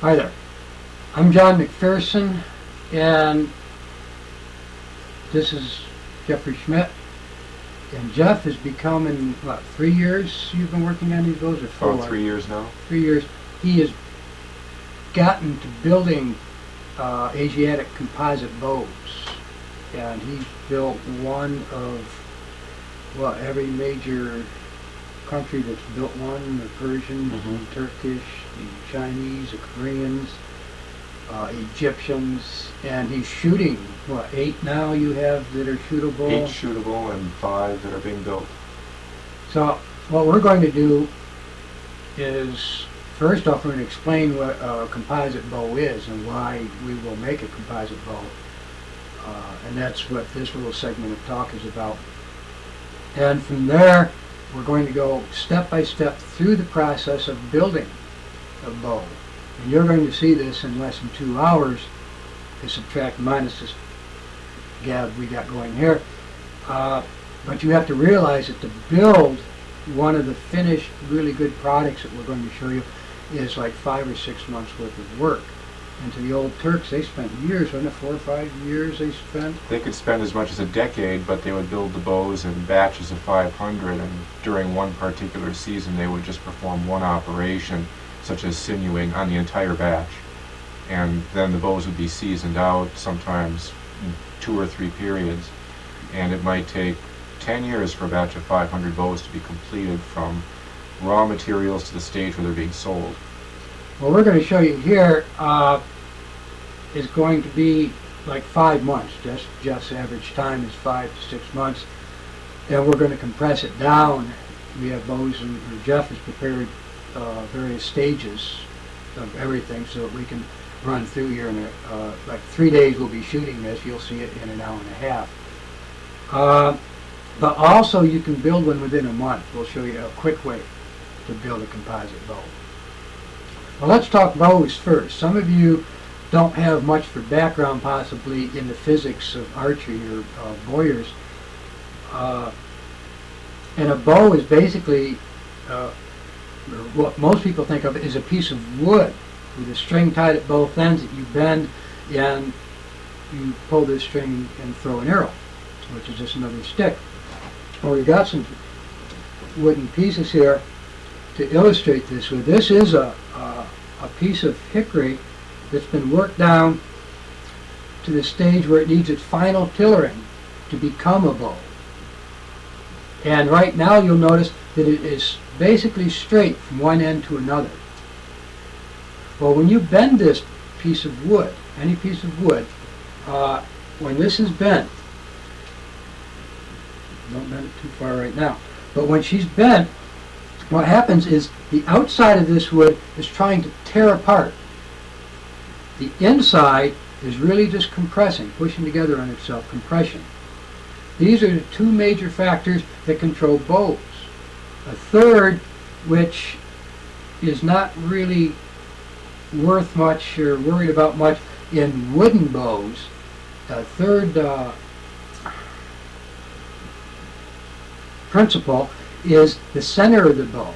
Hi there. I'm John McPherson, and this is Jeffrey Schmidt. And Jeff has become, in what, 3 years you've been working on these bows, or 4? Oh, 3 years now. 3 years. He has gotten to building Asiatic composite bows, and he's built one of, well, every major country that's built one: the Persians, the Turkish, the Chinese, the Koreans, Egyptians, and he's shooting, what, 8 now you have that are shootable? 8 shootable and 5 that are being built. So what we're going to do is, first off, we're going to explain what a composite bow is and why we will make a composite bow. And that's what this little segment of talk is about. And from there, we're going to go step by step through the process of building a bow. And you're going to see this in less than 2 hours, to subtract minus this gab we got going here. But you have to realize that to build one of the finished, really good products that we're going to show you is like 5 or 6 months worth of work. And to the old Turks, they spent years, wasn't it, 4 or 5 years they spent? They could spend as much as a decade, but they would build the bows in batches of 500, and during one particular season they would just perform one operation, such as sinewing, on the entire batch. And then the bows would be seasoned out, sometimes in 2 or 3 periods, and it might take 10 years for a batch of 500 bows to be completed from raw materials to the stage where they're being sold. What we're going to show you here is going to be like 5 months. Jeff's average time is 5 to 6 months, and we're going to compress it down. We have bows, and Jeff has prepared various stages of everything so that we can run through here in like 3 days. We'll be shooting this. You'll see it in an hour and a half. But also you can build one within a month. We'll show you a quick way to build a composite bow. Well, let's talk bows first. Some of you don't have much for background possibly in the physics of archery or bowyers. And a bow is basically, what most people think of is a piece of wood with a string tied at both ends that you bend, and you pull this string and throw an arrow, which is just another stick. Well, we've got some wooden pieces here to illustrate this with. This is a piece of hickory that's been worked down to the stage where it needs its final tillering to become a bow. And right now you'll notice that it is basically straight from one end to another. Well, when you bend this piece of wood, any piece of wood, when this is bent, don't bend it too far right now, but when she's bent, what happens is the outside of this wood is trying to tear apart. The inside is really just compressing, pushing together on itself, compression. These are the 2 major factors that control bows. A third, which is not really worth much or worried about much in wooden bows, a third principle is the center of the bow,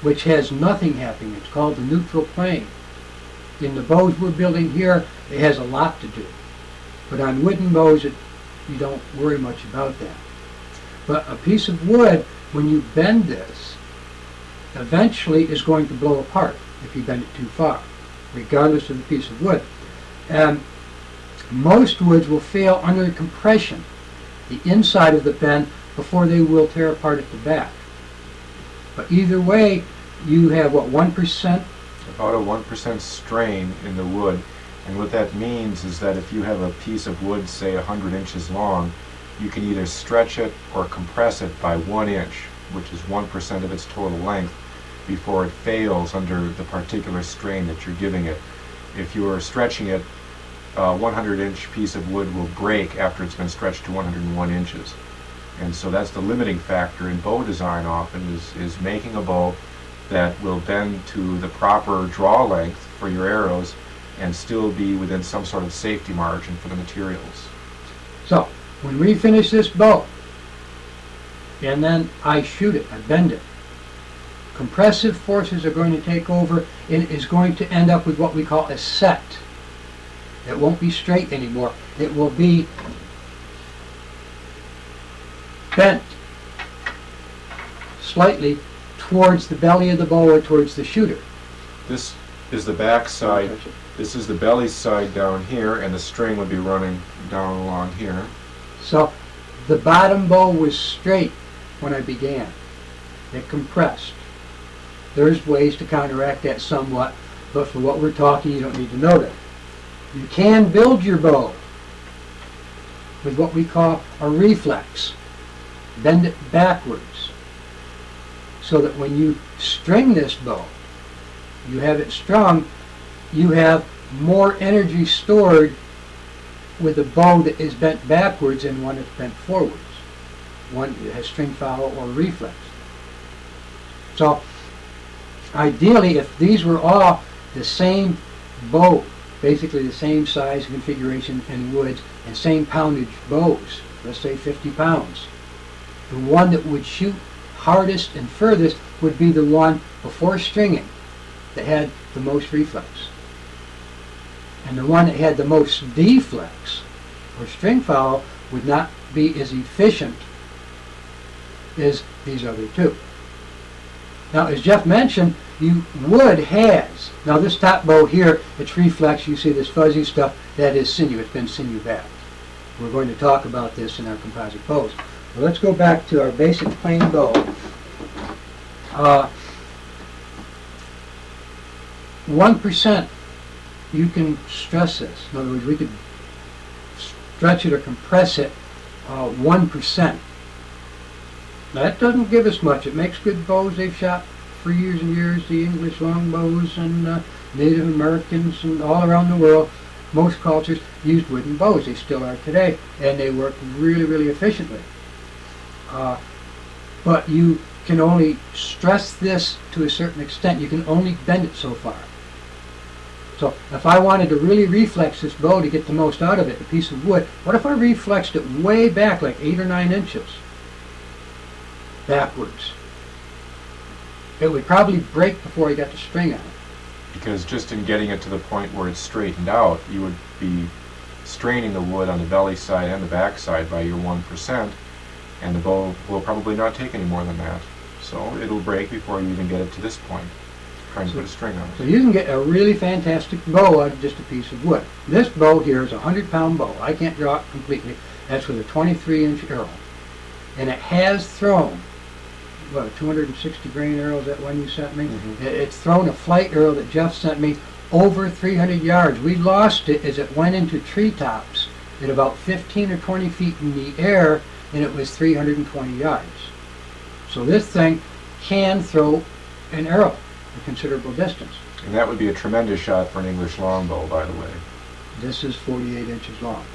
which has nothing happening. It's called the neutral plane. In the bows we're building here, it has a lot to do. But on wooden bows, you don't worry much about that. But a piece of wood, when you bend this, eventually is going to blow apart if you bend it too far, regardless of the piece of wood. And most woods will fail under compression, the inside of the bend, before they will tear apart at the back. But either way, you have, what, 1%? About a 1% strain in the wood. And what that means is that if you have a piece of wood, say 100 inches long, you can either stretch it or compress it by 1 inch, which is 1% of its total length, before it fails under the particular strain that you're giving it. If you are stretching it, a 100-inch piece of wood will break after it's been stretched to 101 inches. And so that's the limiting factor in bow design often, is making a bow that will bend to the proper draw length for your arrows and still be within some sort of safety margin for the materials. So, when we finish this bow, and then I shoot it, I bend it, compressive forces are going to take over, and it is going to end up with what we call a set. It won't be straight anymore. It will be bent slightly towards the belly of the bow or towards the shooter. This is the back side. This is the belly side down here, and the string would be running down along here. So the bottom bow was straight when I began. It compressed. There's ways to counteract that somewhat, but for what we're talking, you don't need to know that. You can build your bow with what we call a reflex. Bend it backwards so that when you string this bow, you have it strung, you have more energy stored with a bow that is bent backwards than one that's bent forwards. One that has string follow or reflex. So ideally, if these were all the same bow, basically the same size, configuration, and woods, and same poundage bows, let's say 50 pounds, the one that would shoot hardest and furthest would be the one before stringing that had the most reflex. And the one that had the most deflex or string follow would not be as efficient as these other two. Now, as Jeff mentioned, wood has, now this top bow here, it's reflex, you see this fuzzy stuff, that is sinew, it's been sinew backed. We're going to talk about this in our composite bows. Well, let's go back to our basic plain bow. 1%, you can stress this. In other words, we could stretch it or compress it 1%. Now, that doesn't give us much. It makes good bows. They've shot for years and years, the English longbows and Native Americans and all around the world. Most cultures used wooden bows. They still are today, and they work really, really efficiently. But you can only stress this to a certain extent. You can only bend it so far. So if I wanted to really reflex this bow to get the most out of it, a piece of wood, what if I reflexed it way back, like 8 or 9 inches? Backwards. It would probably break before I got the string on it. Because just in getting it to the point where it's straightened out, you would be straining the wood on the belly side and the back side by your 1%, and the bow will probably not take any more than that. So it'll break before you even get it to this point, trying to put a string on it. So you can get a really fantastic bow out of just a piece of wood. This bow here is a 100-pound bow. I can't draw it completely. That's with a 23-inch arrow. And it has thrown, what, a 260 grain arrow, is that one you sent me? Mm-hmm. It's thrown a flight arrow that Jeff sent me over 300 yards. We lost it as it went into treetops at about 15 or 20 feet in the air, and it was 320 yards. So this thing can throw an arrow a considerable distance. And that would be a tremendous shot for an English longbow, by the way. This is 48 inches long.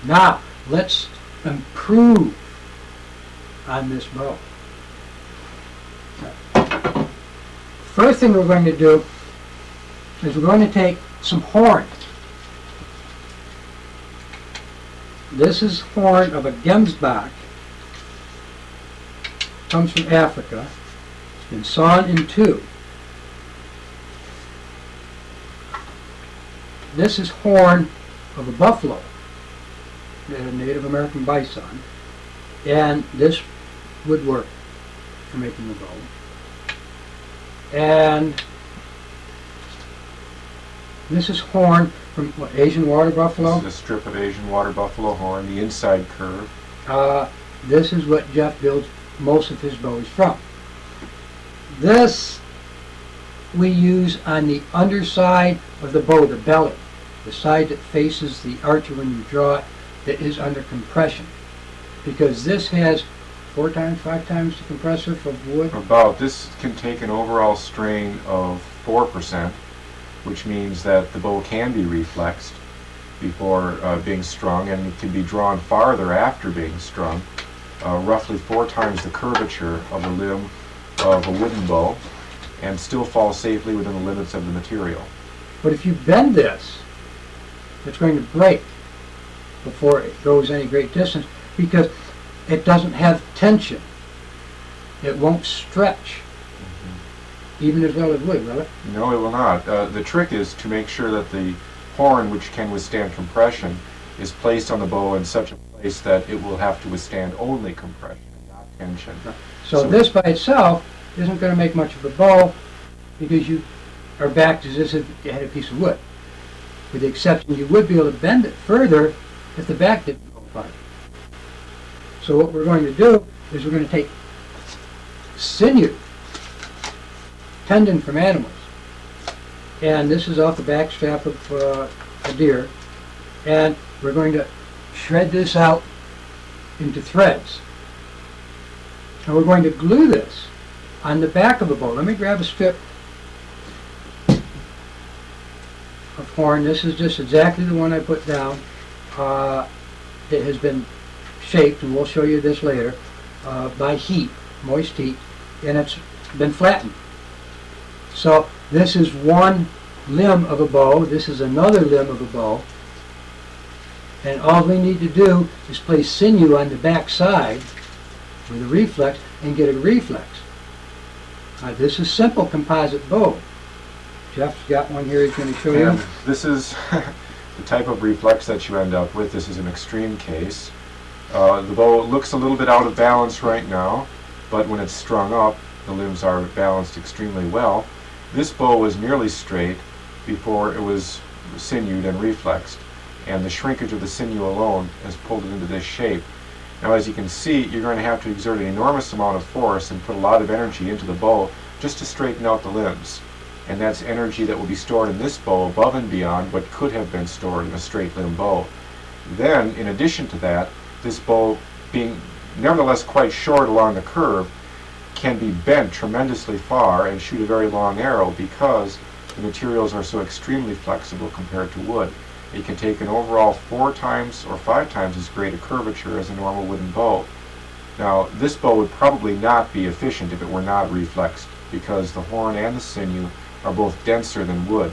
Now, let's improve on this bow. First thing we're going to do is we're going to take some horn. This is horn of a gemsbok. Comes from Africa. It's been sawn in two. This is horn of a buffalo, a Native American bison, and this would work for making the bow. And this is horn from what, Asian water buffalo? This is a strip of Asian water buffalo horn, the inside curve. This is what Jeff builds most of his bows from. This we use on the underside of the bow, the belly, the side that faces the archer when you draw it, that is under compression. Because this has 4 times, 5 times the compressor of wood. About. This can take an overall strain of 4%, which means that the bow can be reflexed before being strung, and it can be drawn farther after being strung, roughly 4 times the curvature of the limb of a wooden bow, and still fall safely within the limits of the material. But if you bend this, it's going to break before it goes any great distance, because it doesn't have tension. It won't stretch. even as well as wood, will it? No, it will not. The trick is to make sure that the horn, which can withstand compression, is placed on the bow in such a place that it will have to withstand only compression, not tension. So this by itself isn't going to make much of a bow because you are backed as if you had a piece of wood. With the exception you would be able to bend it further if the back didn't go apart. So what we're going to do is we're going to take sinew, tendon from animals, and this is off the back strap of a deer, and we're going to shred this out into threads. And we're going to glue this on the back of the bow. Let me grab a strip of horn. This is just exactly the one I put down. It has been shaped, and we'll show you this later, by heat, moist heat, and it's been flattened. So this is one limb of a bow, this is another limb of a bow, and all we need to do is place sinew on the back side with a reflex and get a reflex. This is simple composite bow. Jeff's got one here he's going to show you. And this is the type of reflex that you end up with. This is an extreme case. The bow looks a little bit out of balance right now, but when it's strung up, the limbs are balanced extremely well. This bow was nearly straight before it was sinewed and reflexed, and the shrinkage of the sinew alone has pulled it into this shape. Now, as you can see, you're going to have to exert an enormous amount of force and put a lot of energy into the bow just to straighten out the limbs. And that's energy that will be stored in this bow above and beyond what could have been stored in a straight limb bow. Then, in addition to that, this bow, being nevertheless quite short along the curve, can be bent tremendously far and shoot a very long arrow because the materials are so extremely flexible compared to wood. It can take an overall 4 times or 5 times as great a curvature as a normal wooden bow. Now, this bow would probably not be efficient if it were not reflexed because the horn and the sinew are both denser than wood.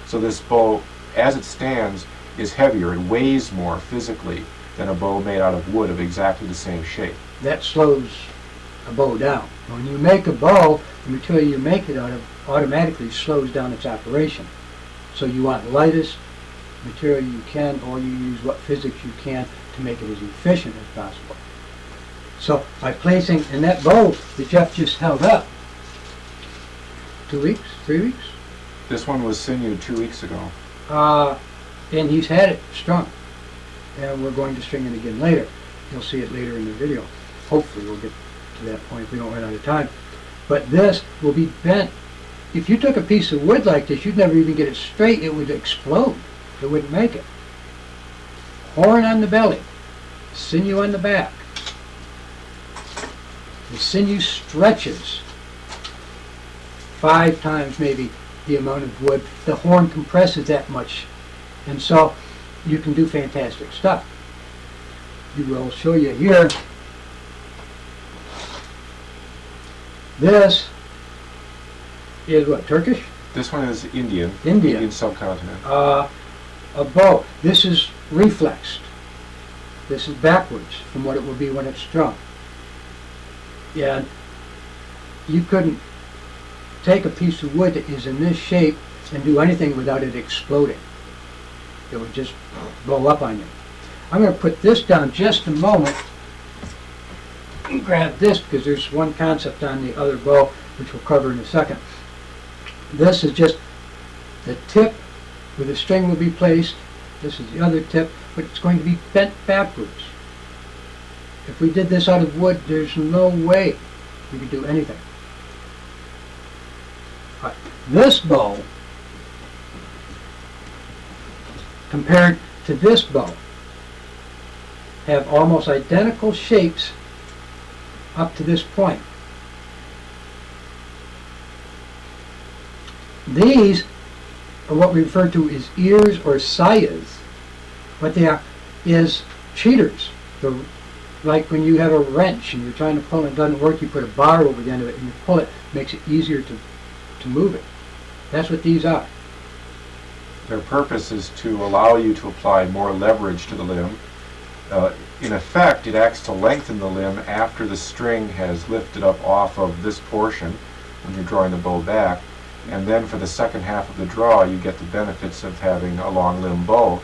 So this bow, as it stands, is heavier. It weighs more physically than a bow made out of wood of exactly the same shape. That slows a bow down. When you make a bow, the material you make it out of automatically slows down its operation. So you want lightest material you can, or you use what physics you can to make it as efficient as possible. So by placing in that bow that Jeff just held up, 2 weeks, 3 weeks, This one was sinewed 2 weeks ago. and he's had it strung, and we're going to string it again later. You'll see it later in the video. Hopefully we'll get to that point if we don't run out of time. But this will be bent. If you took a piece of wood like this, you'd never even get it straight. It would explode. It wouldn't make it. Horn on the belly, sinew on the back. The sinew stretches 5 times maybe the amount of wood. The horn compresses that much, and so you can do fantastic stuff. We will show you here. This is what, Turkish? This one is Indian. Indian. Indian subcontinent. A bow. This is reflexed. This is backwards from what it will be when it's strung. And you couldn't take a piece of wood that is in this shape and do anything without it exploding. It would just blow up on you. I'm going to put this down just a moment and grab this because there's one concept on the other bow which we'll cover in a second. This is just the tip where the string will be placed. This is the other tip, but it's going to be bent backwards. If we did this out of wood, there's no way we could do anything. Right. This bow, compared to this bow, have almost identical shapes up to this point. These are what we refer to as ears or sayas. What they are is cheaters. Like when you have a wrench and you're trying to pull and it doesn't work, you put a bar over the end of it and you pull it, makes it easier to move it. That's what these are. Their purpose is to allow you to apply more leverage to the limb. In effect, it acts to lengthen the limb after the string has lifted up off of this portion, when you're drawing the bow back. And then for the second half of the draw, you get the benefits of having a long limb bow.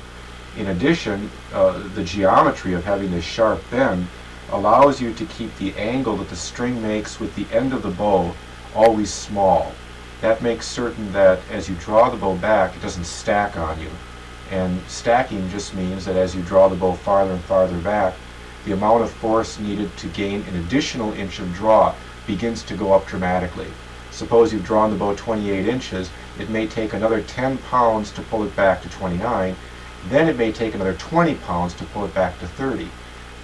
In addition, the geometry of having this sharp bend allows you to keep the angle that the string makes with the end of the bow always small. That makes certain that as you draw the bow back, it doesn't stack on you. And stacking just means that as you draw the bow farther and farther back, the amount of force needed to gain an additional inch of draw begins to go up dramatically. Suppose you've drawn the bow 28 inches, it may take another 10 pounds to pull it back to 29, then it may take another 20 pounds to pull it back to 30.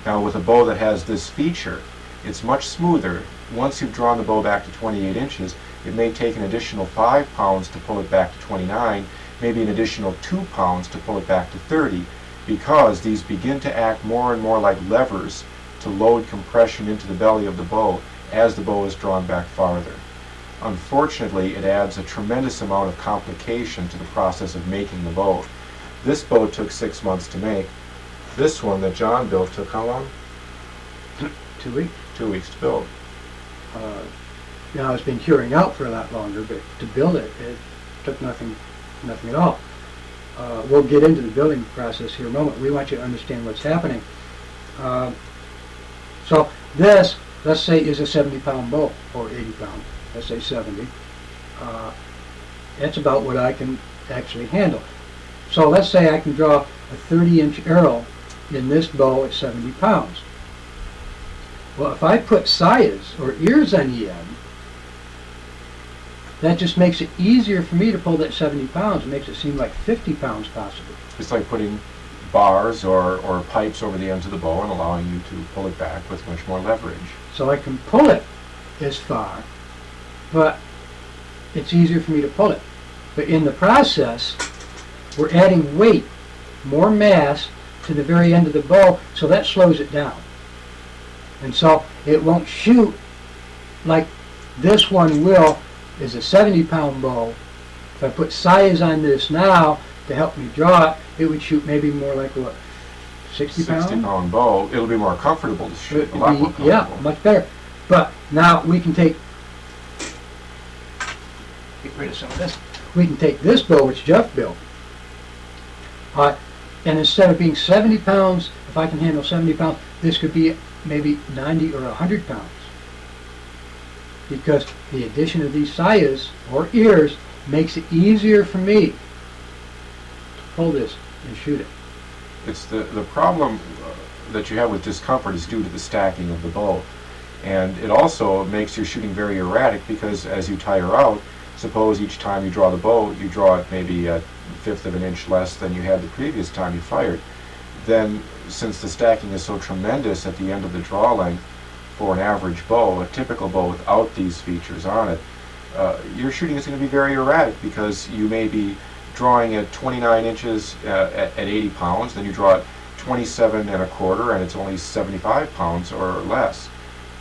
Now with a bow that has this feature, it's much smoother. Once you've drawn the bow back to 28 inches, it may take an additional 5 pounds to pull it back to 29, maybe an additional 2 pounds to pull it back to 30, because these begin to act more and more like levers to load compression into the belly of the bow as the bow is drawn back farther. Unfortunately, it adds a tremendous amount of complication to the process of making the bow. This bow took 6 months to make. This one that John built took how long? 2 weeks. 2 weeks to build. Now it's been curing out for a lot longer, but to build it, it took nothing at all. We'll get into the building process here in a moment. We want you to understand what's happening. So this, let's say, is a 70-pound bow, or 80 pounds. Let's say 70. That's about what I can actually handle. So let's say I can draw a 30-inch arrow in this bow at 70 pounds. Well, if I put sayas, or ears on the end, that just makes it easier for me to pull that 70 pounds. It makes it seem like 50 pounds possibly. It's like putting bars or pipes over the ends of the bow and allowing you to pull it back with much more leverage. So I can pull it as far, but it's easier for me to pull it. But in the process, we're adding weight, more mass, to the very end of the bow, so that slows it down. And so it won't shoot like this one will, is a 70-pound bow. If I put sayas on this now to help me draw it, it would shoot maybe more like what, 60 pound? 60-pound bow. It'll be more comfortable to shoot. A lot more comfortable. Yeah, much better. But now we can get rid of some of this. We can take this bow, which Jeff built, and instead of being 70 pounds, if I can handle 70 pounds, this could be maybe 90 or 100 pounds. Because the addition of these sayas, or ears, makes it easier for me to pull this and shoot it. It's the problem that you have with discomfort is due to the stacking of the bow. And it also makes your shooting very erratic because as you tire out, suppose each time you draw the bow, you draw it maybe a fifth of an inch less than you had the previous time you fired. Then, since the stacking is so tremendous at the end of the draw length for an average bow, a typical bow without these features on it, your shooting is going to be very erratic because you may be drawing at 29 inches at 80 pounds, then you draw at 27 and a quarter and it's only 75 pounds or less.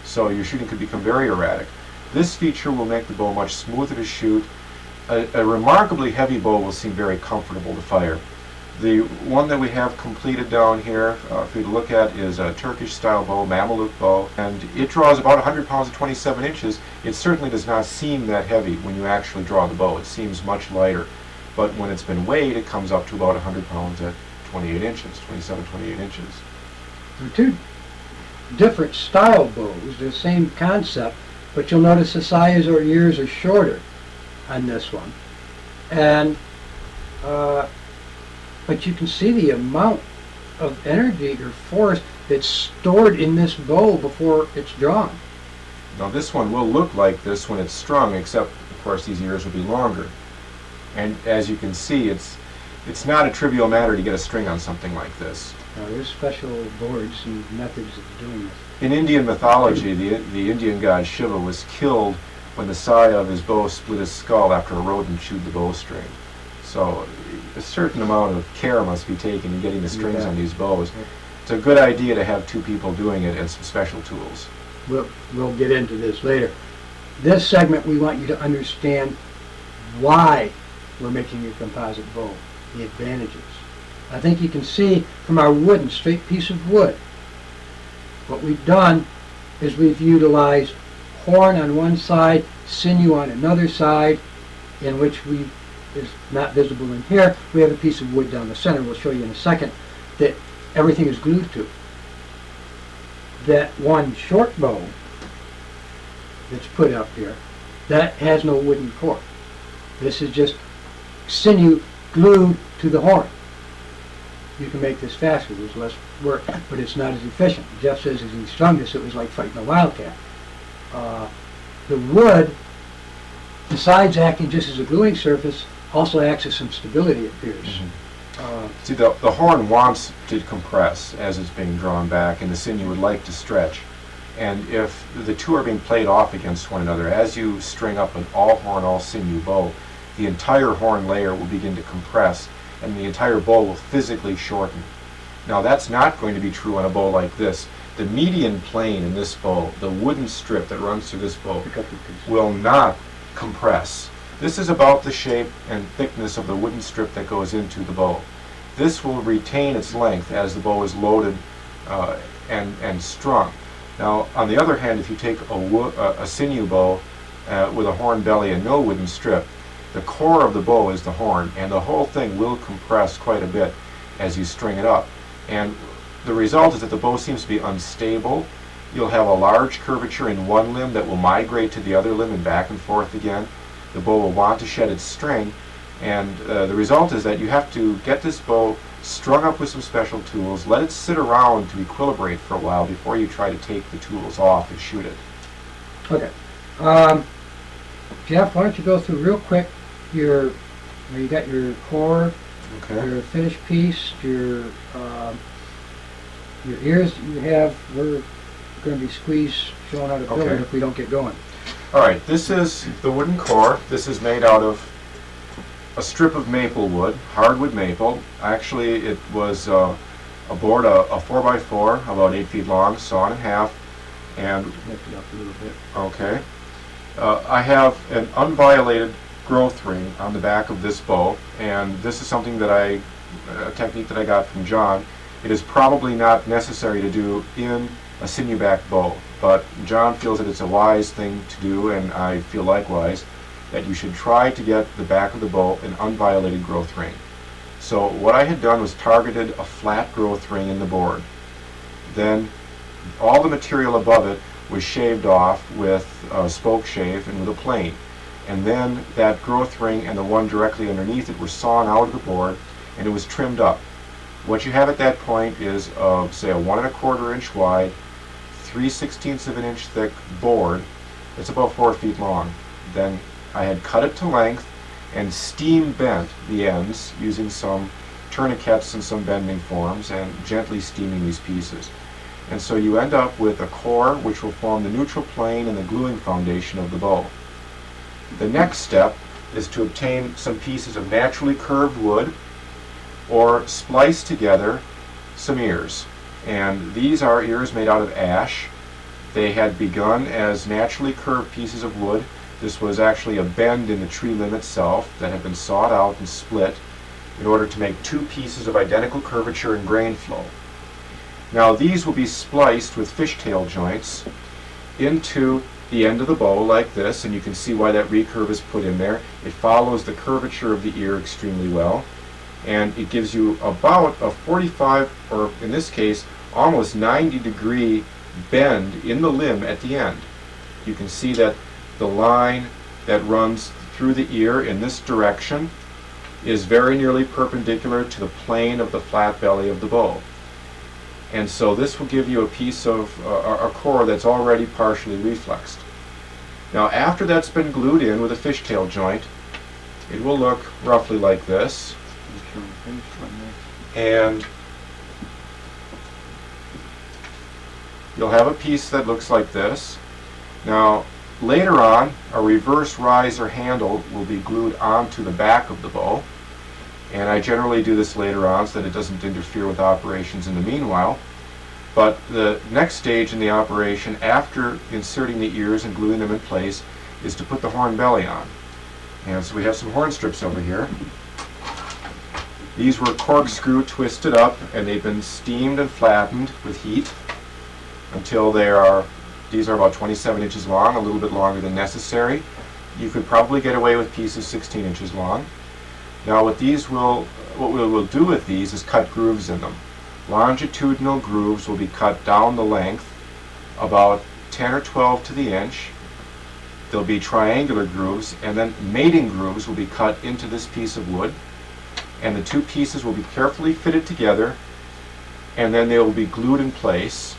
So your shooting could become very erratic. This feature will make the bow much smoother to shoot. A remarkably heavy bow will seem very comfortable to fire. The one that we have completed down here for you to look at is a Turkish style bow, Mameluke bow, and it draws about 100 pounds at 27 inches. It certainly does not seem that heavy when you actually draw the bow. It seems much lighter, but when it's been weighed, it comes up to about 100 pounds at 28 inches, 27, 28 inches. They're two different style bows, the same concept, but you'll notice the sayas or ears are shorter on this one. And but you can see the amount of energy or force that's stored in this bow before it's drawn. Now this one will look like this when it's strung, except of course these ears will be longer. And as you can see, it's not a trivial matter to get a string on something like this. Now, there's special boards and methods of doing this. In Indian mythology, the Indian god Shiva was killed when the saya of his bow split his skull after a rodent chewed the bowstring. So a certain amount of care must be taken in getting the strings on these bows. It's a good idea to have two people doing it and some special tools. We'll get into this later. This segment, we want you to understand why we're making a composite bow, the advantages. I think you can see from our wooden, straight piece of wood, what we've done is we've utilized horn on one side, sinew on another side, in which is not visible in here. We have a piece of wood down the center, we'll show you in a second, that everything is glued to. That one short bow that's put up here, that has no wooden core. This is just sinew glued to the horn. You can make this faster, there's less work, but it's not as efficient. Jeff says as he strung this, it was like fighting a wildcat. The wood, besides acting just as a gluing surface, also acts as some stability, it appears. See, the horn wants to compress as it's being drawn back, and the sinew would like to stretch. And if the two are being played off against one another, as you string up an all-horn, all-sinew bow, the entire horn layer will begin to compress, and the entire bow will physically shorten. Now, that's not going to be true on a bow like this. The median plane in this bow, the wooden strip that runs through this bow, will not compress. This is about the shape and thickness of the wooden strip that goes into the bow. This will retain its length as the bow is loaded and strung. Now, on the other hand, if you take a sinew bow with a horn belly and no wooden strip, the core of the bow is the horn, and the whole thing will compress quite a bit as you string it up. And the result is that the bow seems to be unstable. You'll have a large curvature in one limb that will migrate to the other limb and back and forth again. The bow will want to shed its string, and the result is that you have to get this bow strung up with some special tools, let it sit around to equilibrate for a while before you try to take the tools off and shoot it. Okay. Jeff, why don't you go through real quick you got your core, your finished piece, your ears that you have. We're going to be squeezed showing how to build it if we don't get going. All right, this is the wooden core. This is made out of a strip of maple wood, hardwood maple. Actually, it was a board, a 4x4, about 8 feet long, sawn in half, and Lift it up a little bit. okay. I have an unviolated growth ring on the back of this bow, and this is something that a technique that I got from John. It is probably not necessary to do in a sinew back bow, but John feels that it's a wise thing to do, and I feel likewise that you should try to get the back of the bow an unviolated growth ring. So what I had done was targeted a flat growth ring in the board. Then all the material above it was shaved off with a spoke shave and with a plane. And then that growth ring and the one directly underneath it were sawn out of the board, and it was trimmed up. What you have at that point is, say, a 1 1/4 inch wide, 3/16 of an inch thick board that's about 4 feet long. Then I had cut it to length and steam bent the ends using some tourniquets and some bending forms and gently steaming these pieces. And so you end up with a core which will form the neutral plane and the gluing foundation of the bow. The next step is to obtain some pieces of naturally curved wood or splice together some ears. And these are ears made out of ash. They had begun as naturally curved pieces of wood. This was actually a bend in the tree limb itself that had been sawed out and split in order to make two pieces of identical curvature and grain flow. Now these will be spliced with fishtail joints into the end of the bow like this, and you can see why that recurve is put in there. It follows the curvature of the ear extremely well, and it gives you about a 45, or in this case, almost 90-degree bend in the limb at the end. You can see that the line that runs through the ear in this direction is very nearly perpendicular to the plane of the flat belly of the bow. And so this will give you a piece of a core that's already partially reflexed. Now after that's been glued in with a fishtail joint, it will look roughly like this. And you'll have a piece that looks like this. Now later on, a reverse riser handle will be glued onto the back of the bow. And I generally do this later on so that it doesn't interfere with operations in the meanwhile. But the next stage in the operation, after inserting the ears and gluing them in place, is to put the horn belly on. And so we have some horn strips over here. These were corkscrew twisted up, and they've been steamed and flattened with heat until they are These are about 27 inches long, a little bit longer than necessary. You could probably get away with pieces 16 inches long. Now what we will do with these is cut grooves in them. Longitudinal grooves will be cut down the length about 10 or 12 to the inch. There'll be triangular grooves, and then mating grooves will be cut into this piece of wood, and the two pieces will be carefully fitted together, and then they will be glued in place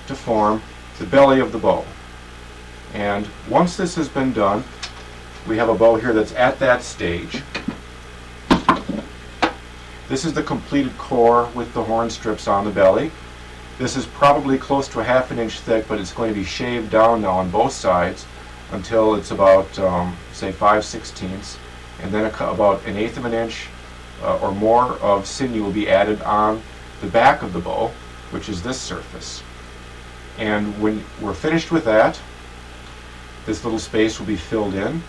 to form the belly of the bow. And once this has been done, we have a bow here that's at that stage. This is the completed core with the horn strips on the belly. This is probably close to a ½ an inch thick, but it's going to be shaved down now on both sides until it's about, say, 5/16, and then about 1/8 of an inch or more of sinew will be added on the back of the bow, which is this surface. And when we're finished with that, this little space will be filled in.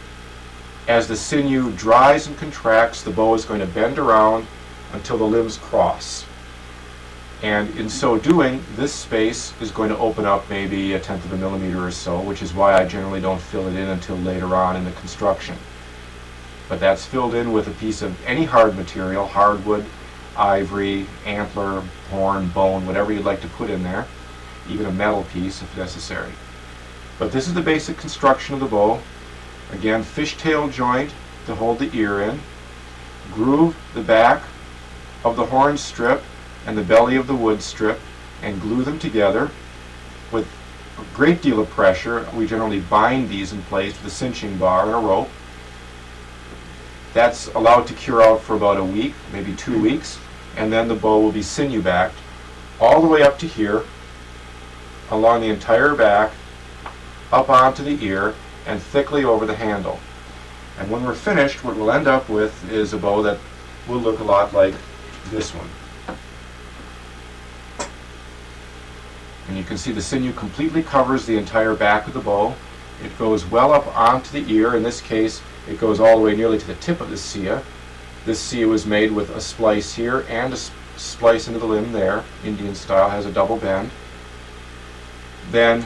As the sinew dries and contracts, the bow is going to bend around until the limbs cross. And in so doing, this space is going to open up maybe 1/10 of a millimeter or so, which is why I generally don't fill it in until later on in the construction. But that's filled in with a piece of any hard material, hardwood, ivory, antler, horn, bone, whatever you'd like to put in there, even a metal piece if necessary. But this is the basic construction of the bow. Again, fishtail joint to hold the ear in, groove the back of the horn strip and the belly of the wood strip and glue them together with a great deal of pressure. We generally bind these in place with a cinching bar and a rope. That's allowed to cure out for about a week, maybe 2 weeks, and then the bow will be sinew backed all the way up to here, along the entire back, up onto the ear, and thickly over the handle. And when we're finished, what we'll end up with is a bow that will look a lot like this one. And you can see the sinew completely covers the entire back of the bow. It goes well up onto the ear. In this case, it goes all the way nearly to the tip of the sia. This sia was made with a splice here and a splice into the limb there, Indian style, has a double bend. Then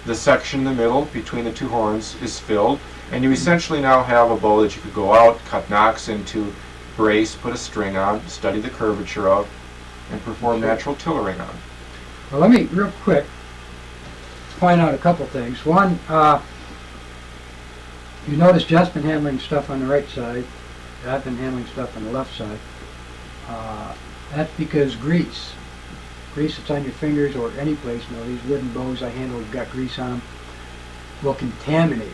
the section in the middle between the two horns is filled, and you essentially now have a bow that you could go out, cut nocks into, brace, put a string on, study the curvature of, and perform natural tillering on. Well, let me real quick point out a couple things. One, you notice Jeff's been handling stuff on the right side. I've been handling stuff on the left side. That's because grease that's on your fingers or any place, these wooden bows I handle have got grease on them, will contaminate.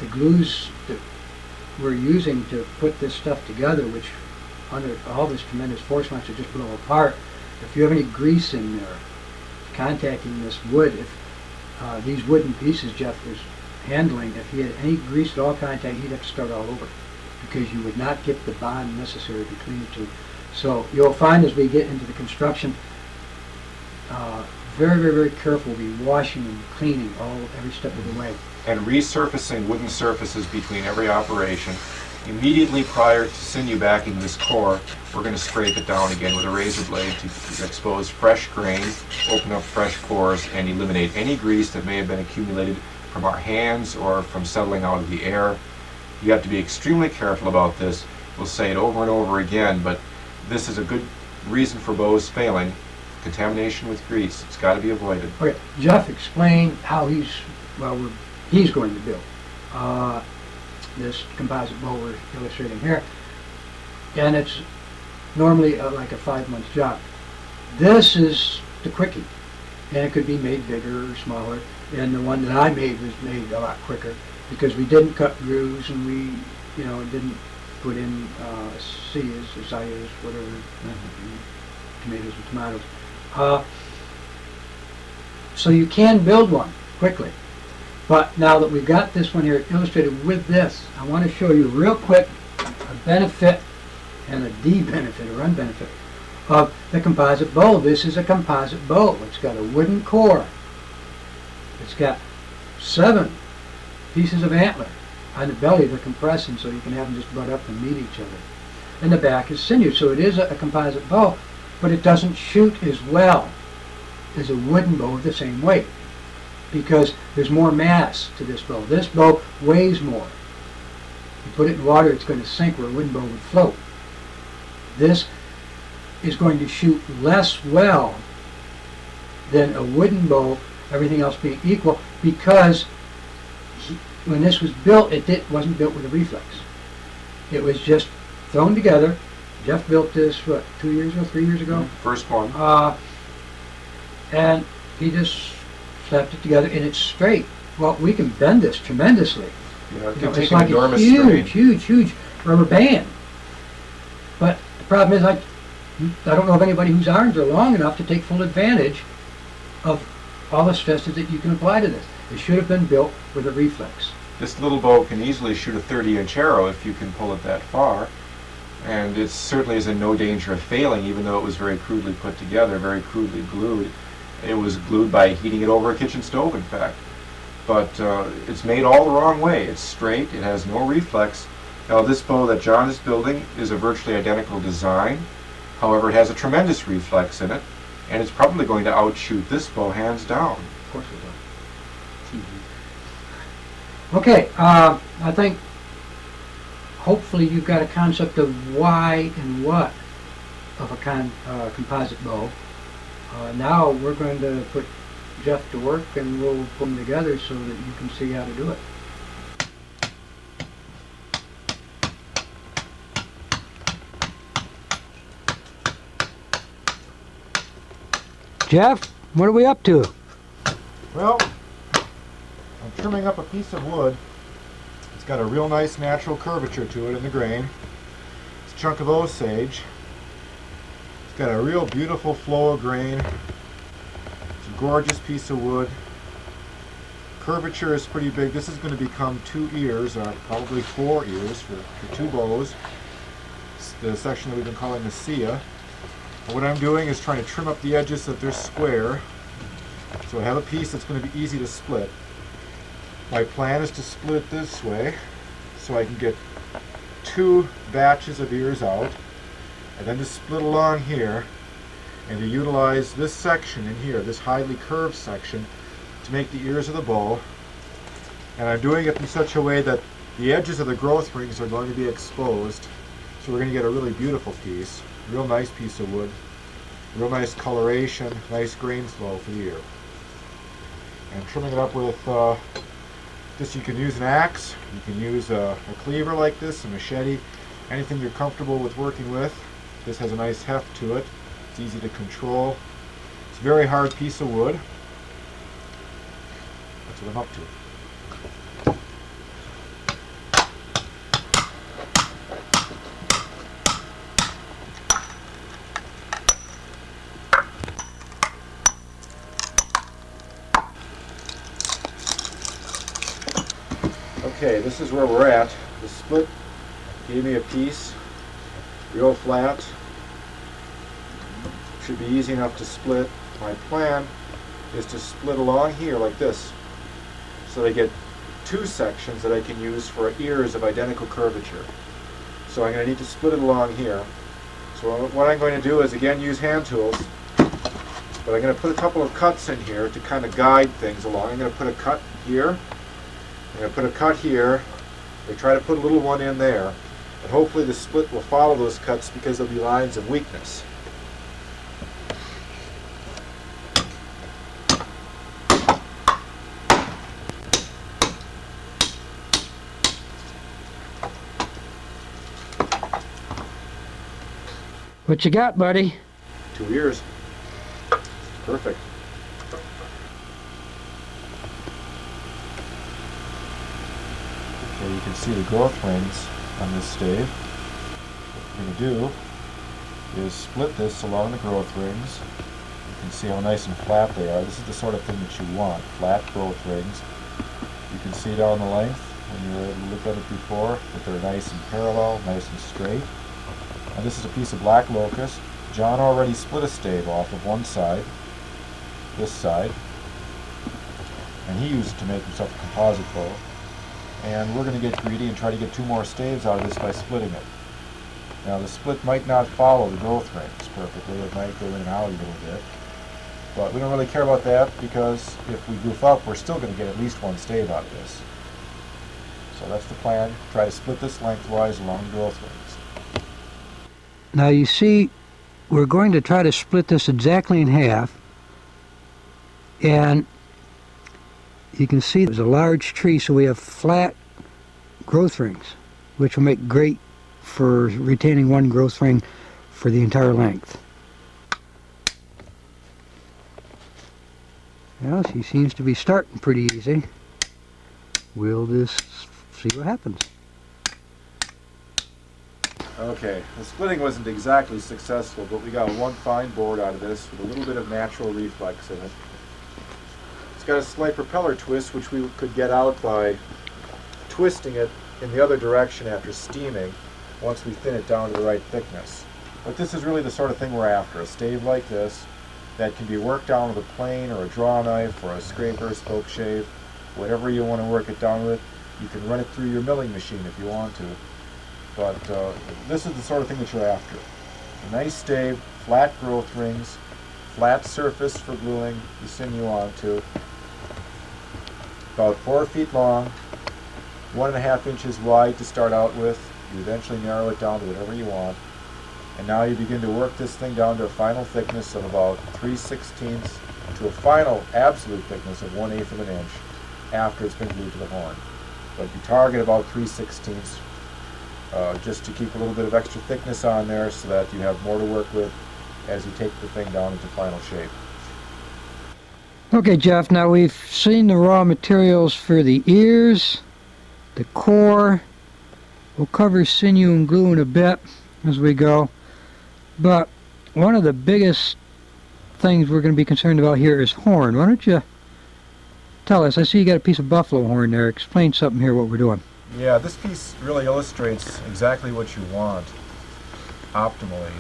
The glues that we're using to put this stuff together, which under all this tremendous force wants to just blow apart, if you have any grease in there contacting this wood, if these wooden pieces Jeff was handling, if he had any grease at all contact, he'd have to start all over because you would not get the bond necessary between the two. So you'll find as we get into the construction, very, very, very careful. We'll be washing and cleaning every step of the way. And resurfacing wooden surfaces between every operation. Immediately prior to sinew backing this core, we're going to scrape it down again with a razor blade to expose fresh grain, open up fresh pores, and eliminate any grease that may have been accumulated from our hands or from settling out of the air. You have to be extremely careful about this. We'll say it over and over again, but this is a good reason for bows failing. Contamination with grease. It's got to be avoided. Okay, Jeff explained how he's going to build this composite bow we're illustrating here, and it's normally like a 5-month job. This is the quickie, and it could be made bigger or smaller, and the one that I made was made a lot quicker because we didn't cut grooves and we didn't put in sias or sayas, whatever, tomatoes and tomatoes. So you can build one quickly. But now that we've got this one here illustrated with this, I want to show you real quick a benefit and a de-benefit or unbenefit of the composite bow. This is a composite bow. It's got a wooden core. It's got 7 pieces of antler on the belly to compress them so you can have them just butt up and meet each other. And the back is sinew, so it is a composite bow, but it doesn't shoot as well as a wooden bow of the same weight, because there's more mass to this bow. This bow weighs more. You put it in water, it's going to sink where a wooden bow would float. This is going to shoot less well than a wooden bow, everything else being equal, because when this was built, wasn't built with a reflex. It was just thrown together. Jeff built this, 2 years ago, 3 years ago? First one. And he just slapped it together, and it's straight. Well, we can bend this tremendously. Yeah, it You can know, take it's an like a enormous huge, strain. huge rubber band. But the problem is, I don't know of anybody whose arms are long enough to take full advantage of all the stresses that you can apply to this. It should have been built with a reflex. This little bow can easily shoot a 30-inch arrow if you can pull it that far. And it certainly is in no danger of failing, even though it was very crudely put together, very crudely glued. It was glued by heating it over a kitchen stove, in fact. But it's made all the wrong way. It's straight, it has no reflex. Now this bow that John is building is a virtually identical design. However, it has a tremendous reflex in it, and it's probably going to outshoot this bow hands down. Of course it will. Okay, I think hopefully you've got a concept of why and what of a composite bow. Now we're going to put Jeff to work, and we'll put them together so that you can see how to do it. Jeff, what are we up to? Well, I'm trimming up a piece of wood. It's got a real nice natural curvature to it in the grain. It's a chunk of Osage. It's got a real beautiful flow of grain. It's a gorgeous piece of wood. Curvature is pretty big. This is going to become 2 ears, or probably 4 ears for 2 bows. It's the section that we've been calling the Sia. And what I'm doing is trying to trim up the edges so that they're square. So I have a piece that's going to be easy to split. My plan is to split it this way so I can get 2 batches of ears out, and then to split along here and to utilize this section in here, this highly curved section, to make the ears of the bow. And I'm doing it in such a way that the edges of the growth rings are going to be exposed, so we're going to get a really beautiful piece, real nice piece of wood, real nice coloration, nice grain flow for the ear. And trimming it up with this, you can use an axe, you can use a cleaver like this, a machete, anything you're comfortable with working with. This has a nice heft to it, it's easy to control. It's a very hard piece of wood. That's what I'm up to. Okay, this is where we're at. The split gave me a piece, real flat. Should be easy enough to split. My plan is to split along here like this, so I get 2 sections that I can use for ears of identical curvature. So I'm going to need to split it along here. So what I'm going to do is again use hand tools, but I'm going to put a couple of cuts in here to kind of guide things along. I'm going to put a cut here. I'm going to put a cut here. I try to put a little one in there, and hopefully the split will follow those cuts because there'll be lines of weakness. What you got, buddy? 2 ears. Perfect. Okay, you can see the growth rings on this stave. What we're going to do is split this along the growth rings. You can see how nice and flat they are. This is the sort of thing that you want, flat growth rings. You can see down the length when you were able to look at it before that they're nice and parallel, nice and straight. And this is a piece of black locust. John already split a stave off of one side, this side, and he used it to make himself a composite bow. And we're going to get greedy and try to get 2 more staves out of this by splitting it. Now the split might not follow the growth rings perfectly, it might go in and out a little bit. But we don't really care about that because if we goof up, we're still going to get at least one stave out of this. So that's the plan. Try to split this lengthwise along the growth rings. Now you see, we're going to try to split this exactly in half, and you can see there's a large tree, so we have flat growth rings, which will make great for retaining one growth ring for the entire length. Well, she seems to be starting pretty easy. We'll just see what happens. Okay, the splitting wasn't exactly successful, but we got one fine board out of this with a little bit of natural reflex in it. It's got a slight propeller twist, which we could get out by twisting it in the other direction after steaming once we thin it down to the right thickness. But this is really the sort of thing we're after, a stave like this that can be worked down with a plane or a draw knife or a scraper, spoke shave, whatever you want to work it down with. You can run it through your milling machine if you want to. But this is the sort of thing that you're after. A nice stave, flat growth rings, flat surface for gluing the sinew onto. About 4 feet long, 1.5 inches wide to start out with. You eventually narrow it down to whatever you want. And now you begin to work this thing down to a final thickness of about 3/16 to a final absolute thickness of 1/8 of an inch after it's been glued to the horn. But you target about 3/16 just to keep a little bit of extra thickness on there so that you have more to work with as you take the thing down into final shape. Okay, Jeff, now we've seen the raw materials for the ears, the core. We'll cover sinew and glue in a bit as we go. But one of the biggest things we're going to be concerned about here is horn. Why don't you tell us? I see you got a piece of buffalo horn there. Explain something here, what we're doing. Yeah, this piece really illustrates exactly what you want optimally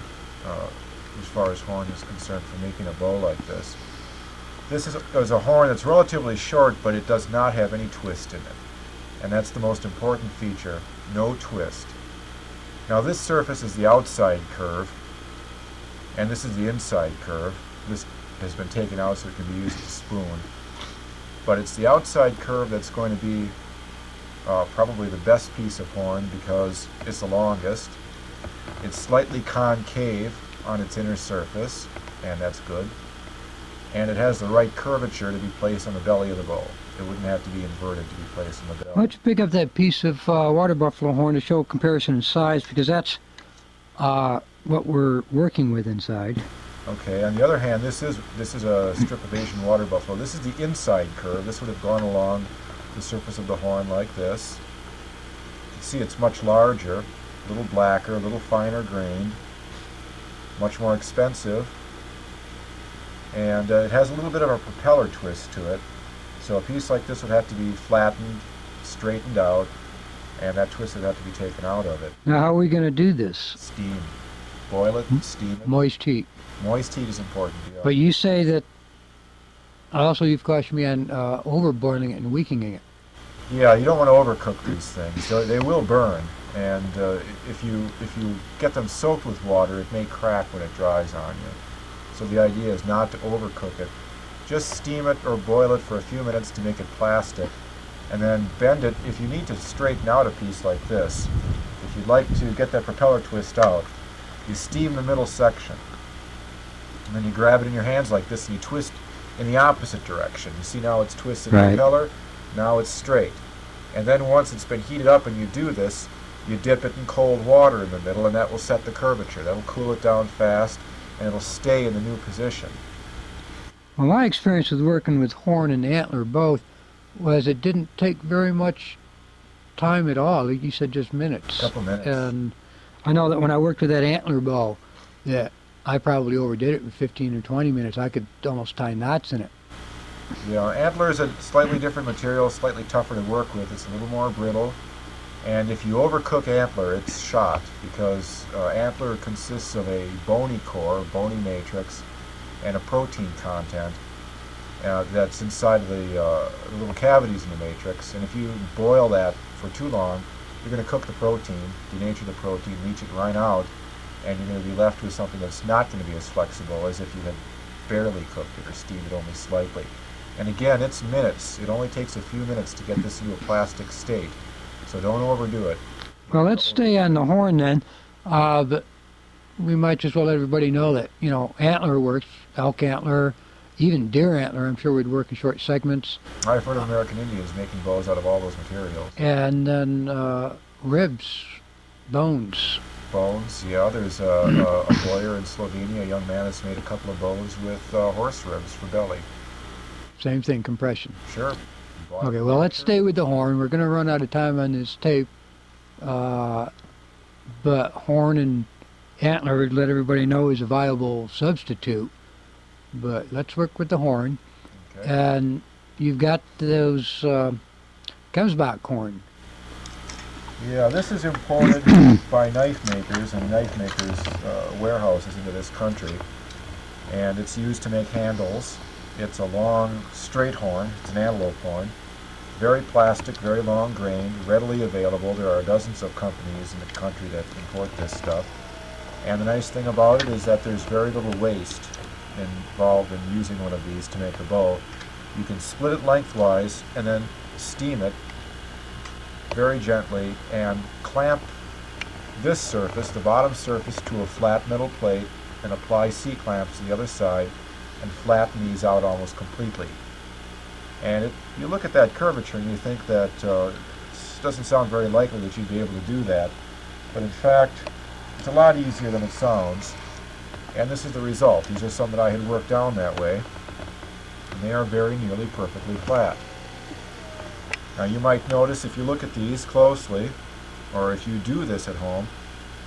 as far as horn is concerned for making a bow like this. This is a horn that's relatively short, but it does not have any twist in it. And that's the most important feature, no twist. Now this surface is the outside curve, and this is the inside curve. This has been taken out so it can be used as a spoon. But it's the outside curve that's going to be probably the best piece of horn because it's the longest. It's slightly concave on its inner surface, and that's good. And it has the right curvature to be placed on the belly of the bow. It wouldn't have to be inverted to be placed on the belly. Why don't you pick up that piece of water buffalo horn to show a comparison in size, because that's what we're working with inside. Okay, on the other hand, this is a strip of Asian water buffalo. This is the inside curve. This would have gone along the surface of the horn like this. You can see it's much larger, a little blacker, a little finer grained, much more expensive, and it has a little bit of a propeller twist to it. So a piece like this would have to be flattened, straightened out, and that twist would have to be taken out of it. Now, how are we going to do this? Steam. Boil it, steam it. Moist heat. Moist heat is important. Yeah. But you say that also you've cautioned me on overboiling it and weakening it. Yeah, you don't want to overcook these things. They will burn, and if you get them soaked with water, it may crack when it dries on you. So the idea is not to overcook it. Just steam it or boil it for a few minutes to make it plastic, and then bend it if you need to straighten out a piece like this. If you'd like to get that propeller twist out, you steam the middle section, and then you grab it in your hands like this and you twist in the opposite direction. You see now it's twisted the propeller, now it's straight. And then once it's been heated up and you do this, you dip it in cold water in the middle, and that will set the curvature. That will cool it down fast, and it'll stay in the new position. Well, my experience with working with horn and antler both was it didn't take very much time at all. Like you said, just minutes. A couple minutes. And I know that when I worked with that antler bow, that I probably overdid it with 15 or 20 minutes. I could almost tie knots in it. Yeah, antler is a slightly different material, slightly tougher to work with. It's a little more brittle. And if you overcook antler, it's shot, because antler consists of a bony core, bony matrix, and a protein content that's inside of the little cavities in the matrix. And if you boil that for too long, you're going to cook the protein, denature the protein, leach it right out, and you're going to be left with something that's not going to be as flexible as if you had barely cooked it or steamed it only slightly. And again, it's minutes. It only takes a few minutes to get this into a plastic state. So don't overdo it. Well, let's stay on the horn then. But we might just well let everybody know that, you know, antler works, elk antler, even deer antler, I'm sure would work in short segments. I've heard of American Indians making bows out of all those materials. And then ribs, bones. Bones, yeah. There's a lawyer in Slovenia, a young man that's made a couple of bows with horse ribs for belly. Same thing, compression. Sure. Okay, well, let's stay with the horn. We're going to run out of time on this tape. But horn and antler would let everybody know is a viable substitute. But let's work with the horn. Okay. And you've got those Kemsbach horn. Yeah, this is imported by knife makers and knife makers' warehouses into this country. And it's used to make handles. It's a long, straight horn. It's an antelope horn. Very plastic, very long grained, readily available. There are dozens of companies in the country that import this stuff. And the nice thing about it is that there's very little waste involved in using one of these to make a bow. You can split it lengthwise and then steam it very gently and clamp this surface, the bottom surface, to a flat metal plate and apply C-clamps to the other side and flatten these out almost completely. And you look at that curvature and you think that it doesn't sound very likely that you'd be able to do that, but in fact it's a lot easier than it sounds. And this is the result. These are some that I had worked down that way, and they are very nearly perfectly flat. Now you might notice if you look at these closely, or if you do this at home,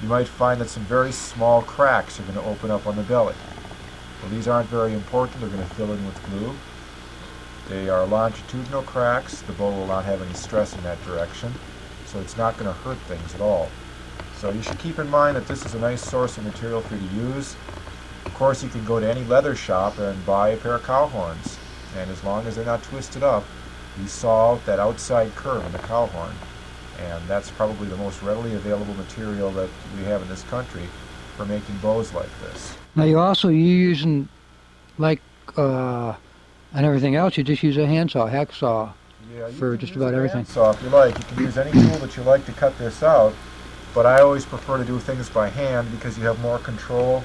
you might find that some very small cracks are going to open up on the belly. Well, these aren't very important. They're going to fill in with glue. They are longitudinal cracks. The bow will not have any stress in that direction, so it's not going to hurt things at all. So you should keep in mind that this is a nice source of material for you to use. Of course, you can go to any leather shop and buy a pair of cow horns, and as long as they're not twisted up, you saw that outside curve in the cow horn, and that's probably the most readily available material that we have in this country for making bows like this. Now you're using, like on everything else, you just use a handsaw, hacksaw, for just about everything. Handsaw if you like. You can use any tool that you like to cut this out, but I always prefer to do things by hand because you have more control.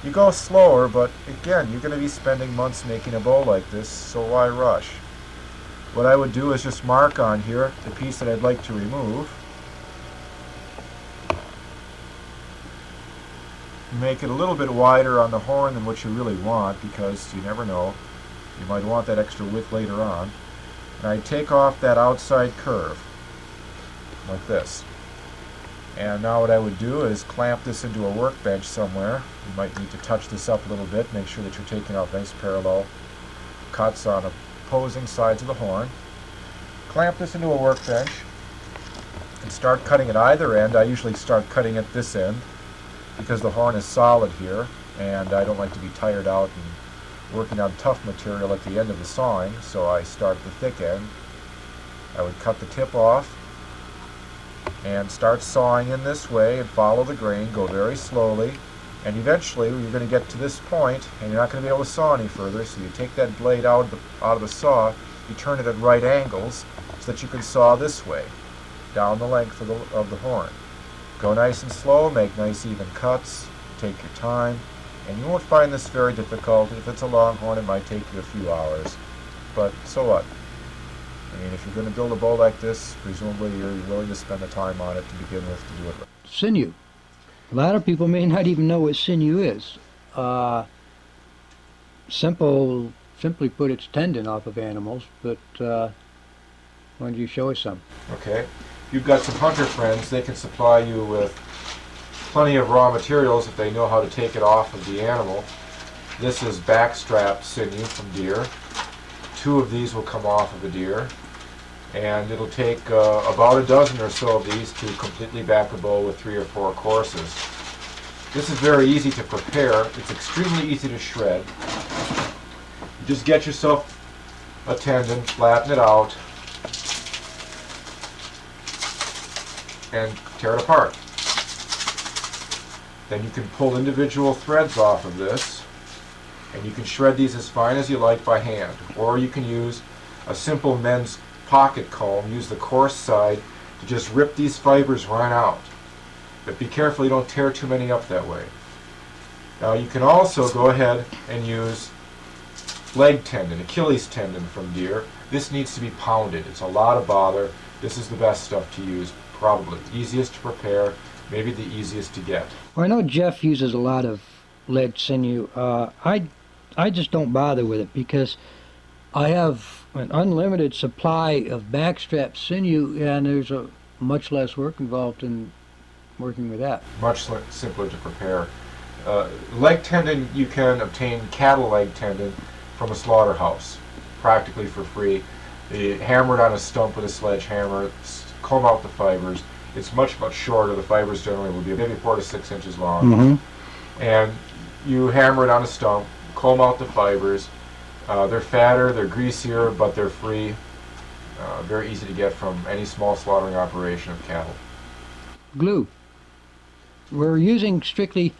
You go slower, but again, you're going to be spending months making a bow like this, so why rush? What I would do is just mark on here the piece that I'd like to remove. Make it a little bit wider on the horn than what you really want, because you never know. You might want that extra width later on. And I take off that outside curve, like this. And now what I would do is clamp this into a workbench somewhere. You might need to touch this up a little bit, make sure that you're taking out nice parallel cuts on opposing sides of the horn. Clamp this into a workbench and start cutting at either end. I usually start cutting at this end because the horn is solid here, and I don't like to be tired out and working on tough material at the end of the sawing, so I start at the thick end. I would cut the tip off and start sawing in this way and follow the grain, go very slowly, and eventually you're going to get to this point and you're not going to be able to saw any further, so you take that blade out of the saw, you turn it at right angles so that you can saw this way, down the length of the horn. Go nice and slow, make nice even cuts, take your time, and you won't find this very difficult. If it's a long horn, it might take you a few hours, but so what? I mean, if you're going to build a bow like this, presumably you're willing to spend the time on it to begin with to do it right. Sinew. A lot of people may not even know what sinew is. Simply put, it's tendon off of animals, but why don't you show us some? Okay. You've got some hunter friends. They can supply you with plenty of raw materials if they know how to take it off of the animal. This is backstrap sinew from deer. 2 of these will come off of a deer, and it'll take about a dozen or so of these to completely back a bow with 3 or 4 courses. This is very easy to prepare. It's extremely easy to shred. You just get yourself a tendon, flatten it out, and tear it apart. Then you can pull individual threads off of this And you can shred these as fine as you like by hand, or you can use a simple men's pocket comb, use the coarse side to just rip these fibers right out. But be careful you don't tear too many up that way. Now you can also go ahead and use leg tendon, Achilles tendon from deer. This needs to be pounded. It's a lot of bother. This is the best stuff to use, probably. Easiest to prepare, maybe the easiest to get. Well, I know Jeff uses a lot of leg sinew. I just don't bother with it because I have an unlimited supply of backstrap sinew, and there's a much less work involved in working with that. Much simpler to prepare. Leg tendon, you can obtain cattle leg tendon from a slaughterhouse, practically for free. You hammer it on a stump with a sledgehammer, comb out the fibers. It's much shorter. The fibers generally will be maybe 4 to 6 inches long. Mm-hmm. And you hammer it on a stump, comb out the fibers. They're fatter, they're greasier, but they're free. Very easy to get from any small slaughtering operation of cattle. Glue. We're using strictly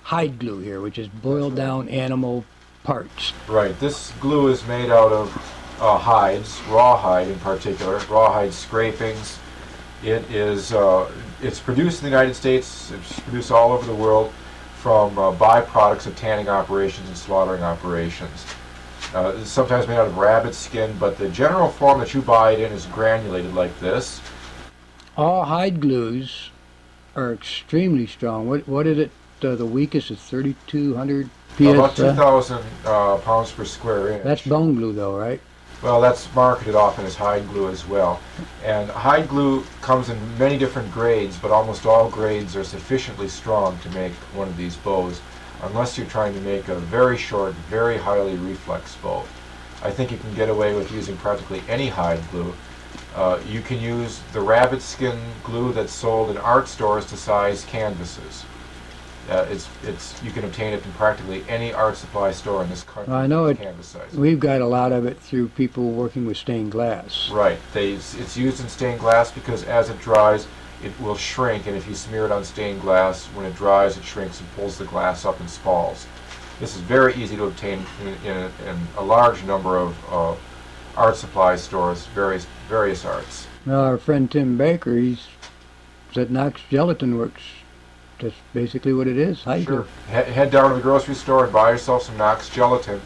hide glue here, which is boiled down animal parts. Right. This glue is made out of hides, rawhide in particular, rawhide scrapings. It's produced in the United States. It's produced all over the world from byproducts of tanning operations and slaughtering operations. It's sometimes made out of rabbit skin, but the general form that you buy it in is granulated like this. All hide glues are extremely strong. What is it? The weakest is 3,200 psi. About 2,000 pounds per square inch. That's bone glue, though, right? Well, that's marketed often as hide glue as well. And hide glue comes in many different grades, but almost all grades are sufficiently strong to make one of these bows, unless you're trying to make a very short, very highly reflex bow. I think you can get away with using practically any hide glue. You can use the rabbit skin glue that's sold in art stores to size canvases. You can obtain it in practically any art supply store in this country. I know it. Canvas size. We've got a lot of it through people working with stained glass. Right. It's used in stained glass because as it dries, it will shrink, and if you smear it on stained glass, when it dries, it shrinks and pulls the glass up in spalls. This is very easy to obtain in a large number of art supply stores, various arts. Now, our friend Tim Baker, he's at Knox Gelatin Works. That's basically what it is. Hide glue. Head down to the grocery store and buy yourself some Knox Gelatin.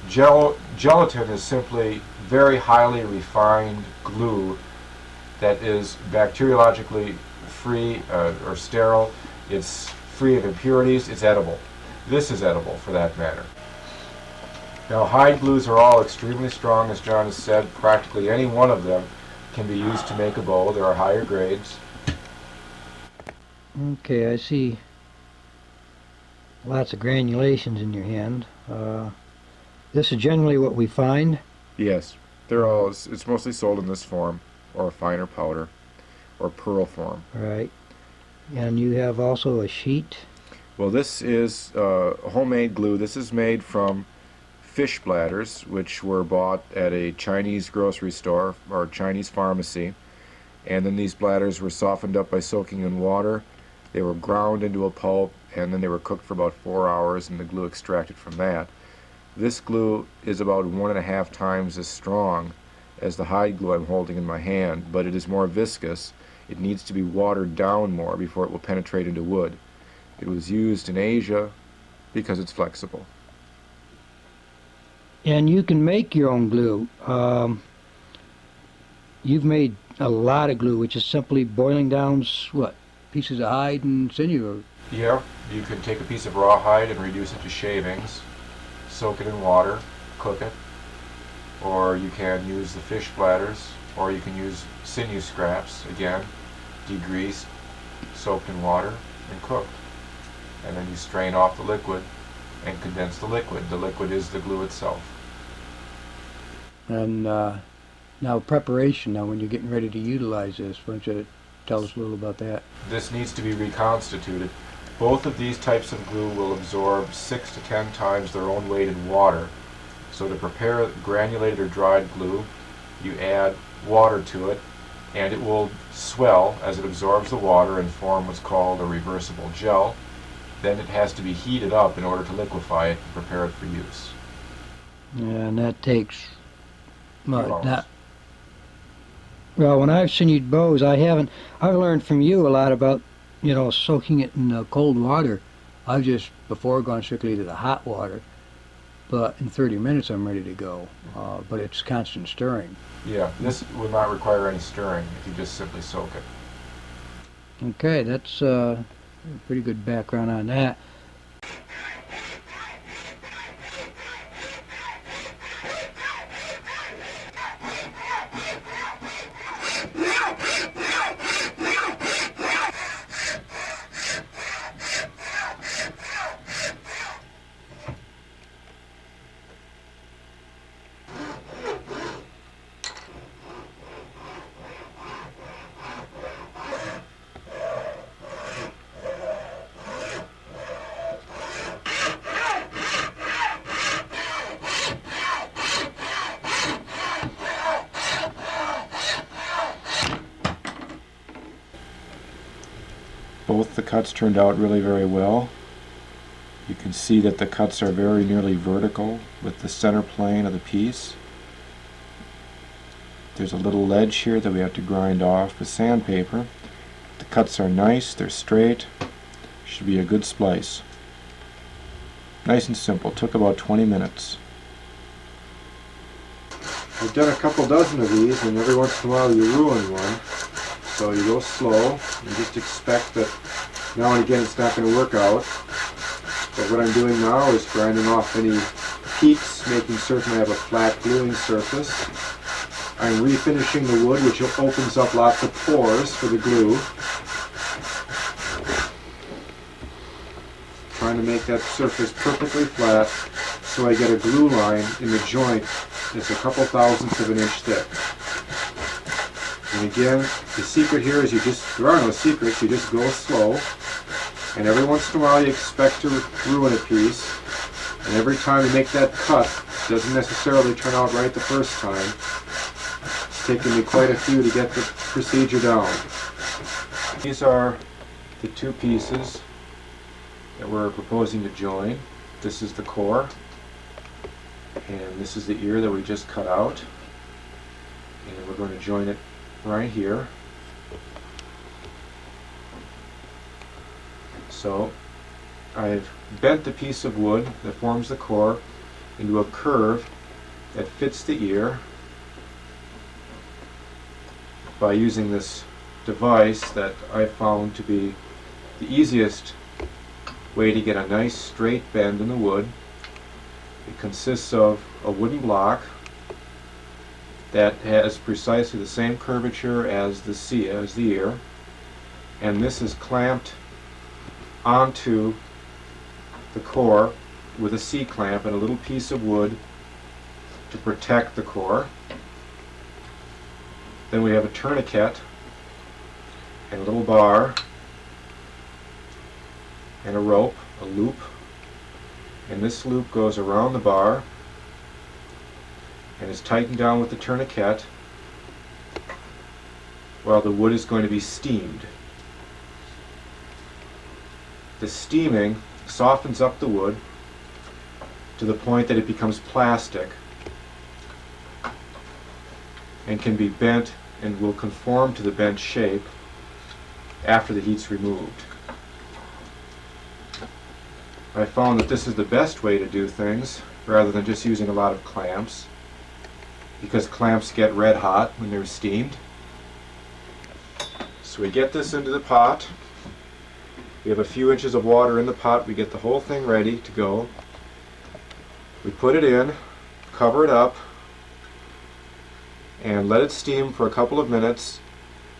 Gelatin is simply very highly refined glue that is bacteriologically free or sterile. It's free of impurities. It's edible. This is edible, for that matter. Now, hide glues are all extremely strong, as John has said. Practically any one of them can be used to make a bow. There are higher grades. Okay, I see lots of granulations in your hand. This is generally what we find. Yes, it's mostly sold in this form, or a finer powder, or pearl form. Right. And you have also a sheet. Well, this is homemade glue. This is made from fish bladders, which were bought at a Chinese grocery store or Chinese pharmacy. And then these bladders were softened up by soaking in water. They were ground into a pulp, and then they were cooked for about 4 hours, and the glue extracted from that. This glue is about 1.5 times as strong as the hide glue I'm holding in my hand, but it is more viscous. It needs to be watered down more before it will penetrate into wood. It was used in Asia because it's flexible. And you can make your own glue. You've made a lot of glue, which is simply boiling down, pieces of hide and sinew? Yeah, you can take a piece of rawhide and reduce it to shavings, soak it in water, cook it, or you can use the fish bladders, or you can use sinew scraps, again, degreased, soaked in water, and cooked. And then you strain off the liquid and condense the liquid. The liquid is the glue itself. And now preparation, now when you're getting ready to utilize this, why don't you tell us a little about that? This needs to be reconstituted. Both of these types of glue will absorb 6 to 10 times their own weight in water. So to prepare granulated or dried glue, you add water to it, and it will swell as it absorbs the water and form what's called a reversible gel. then it has to be heated up in order to liquefy it and prepare it for use. Yeah, and that takes, Few hours. well, when I've sinewed bows, I've learned from you a lot about, soaking it in cold water. I've just before gone strictly to the hot water, but in 30 minutes I'm ready to go. But it's constant stirring. Yeah, this will not require any stirring if you just simply soak it. Okay, that's a pretty good background on that. Both the cuts turned out really very well. You can see that the cuts are very nearly vertical with the center plane of the piece. There's a little ledge here that we have to grind off with sandpaper. The cuts are nice, they're straight. Should be a good splice. Nice and simple, took about 20 minutes. I've done a couple dozen of these, and every once in a while you ruin one. So you go slow and just expect that now and again it's not going to work out. But what I'm doing now is grinding off any peaks, making certain I have a flat gluing surface. I'm refinishing the wood, which opens up lots of pores for the glue. Trying to make that surface perfectly flat so I get a glue line in the joint that's a couple thousandths of an inch thick. And again, the secret here is there are no secrets, you just go slow. And every once in a while you expect to ruin a piece. And every time you make that cut, it doesn't necessarily turn out right the first time. It's taken me quite a few to get the procedure down. These are the two pieces that we're proposing to join. This is the core, and this is the ear that we just cut out. And we're going to join it right here. So I've bent the piece of wood that forms the core into a curve that fits the ear by using this device that I found to be the easiest way to get a nice straight bend in the wood. It consists of a wooden block that has precisely the same curvature as the ear, and this is clamped onto the core with a C-clamp and a little piece of wood to protect the core. Then we have a tourniquet and a little bar and a rope, a loop, and this loop goes around the bar and is tightened down with the tourniquet while the wood is going to be steamed. The steaming softens up the wood to the point that it becomes plastic and can be bent and will conform to the bent shape after the heat's removed. I found that this is the best way to do things rather than just using a lot of clamps, because clamps get red hot when they're steamed. So we get this into the pot. We have a few inches of water in the pot. We get the whole thing ready to go. We put it in, cover it up, and let it steam for a couple of minutes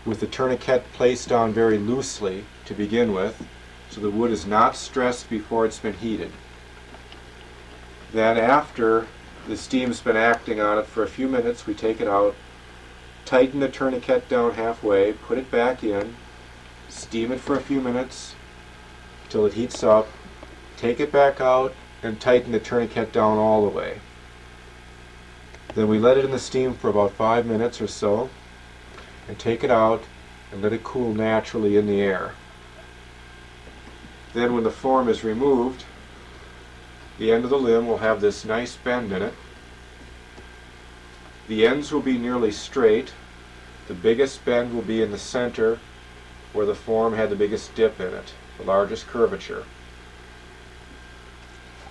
with the tourniquet placed down very loosely to begin with, so the wood is not stressed before it's been heated. Then after the steam's been acting on it for a few minutes, we take it out, tighten the tourniquet down halfway, put it back in, steam it for a few minutes till it heats up, take it back out, and tighten the tourniquet down all the way. Then we let it in the steam for about 5 minutes or so, and take it out and let it cool naturally in the air. Then when the form is removed, the end of the limb will have this nice bend in it. The ends will be nearly straight. The biggest bend will be in the center where the form had the biggest dip in it, the largest curvature.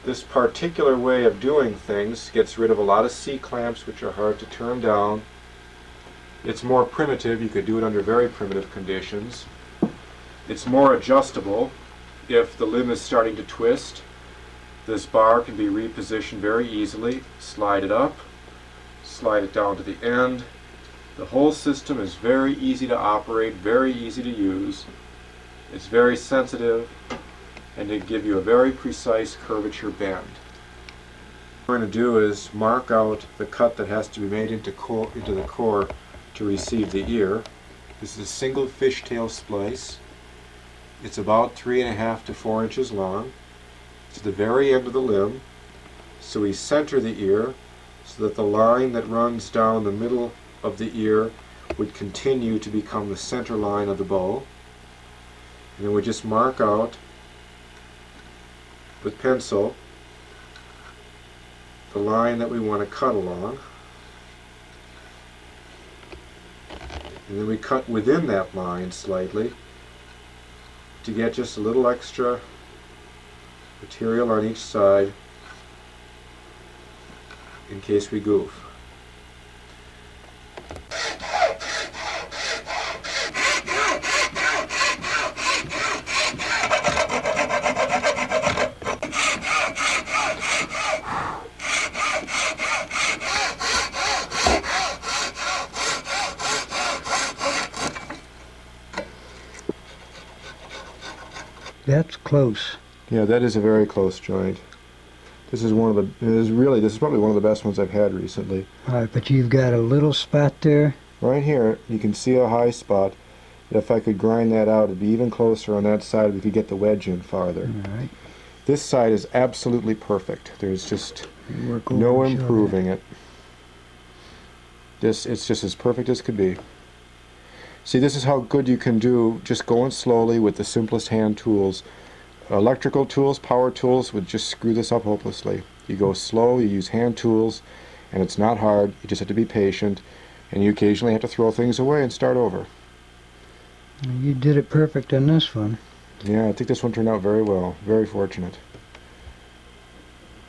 This particular way of doing things gets rid of a lot of C-clamps which are hard to turn down. It's more primitive. You could do it under very primitive conditions. It's more adjustable. If the limb is starting to twist, this bar can be repositioned very easily. Slide it up, slide it down to the end. The whole system is very easy to operate, very easy to use. It's very sensitive, and it give you a very precise curvature bend. What we're going to do is mark out the cut that has to be made into the core to receive the ear. This is a single fishtail splice. It's about 3.5 to 4 inches long. It's at the very end of the limb, so we center the ear so that the line that runs down the middle of the ear would continue to become the center line of the bow. And then we just mark out with pencil the line that we want to cut along. And then we cut within that line slightly to get just a little extra material on each side in case we goof. That's close. Yeah, that is a very close joint. This is probably one of the best ones I've had recently. All right, but you've got a little spot there. Right here, you can see a high spot. If I could grind that out, it'd be even closer on that side. We could get the wedge in farther. All right. This side is absolutely perfect. There's just Work over no and show improving it. It's just as perfect as could be. See, this is how good you can do just going slowly with the simplest hand tools. Electrical tools, power tools would just screw this up hopelessly. You go slow, you use hand tools, and it's not hard. You just have to be patient, and you occasionally have to throw things away and start over. You did it perfect on this one. Yeah, I think this one turned out very well. Very fortunate.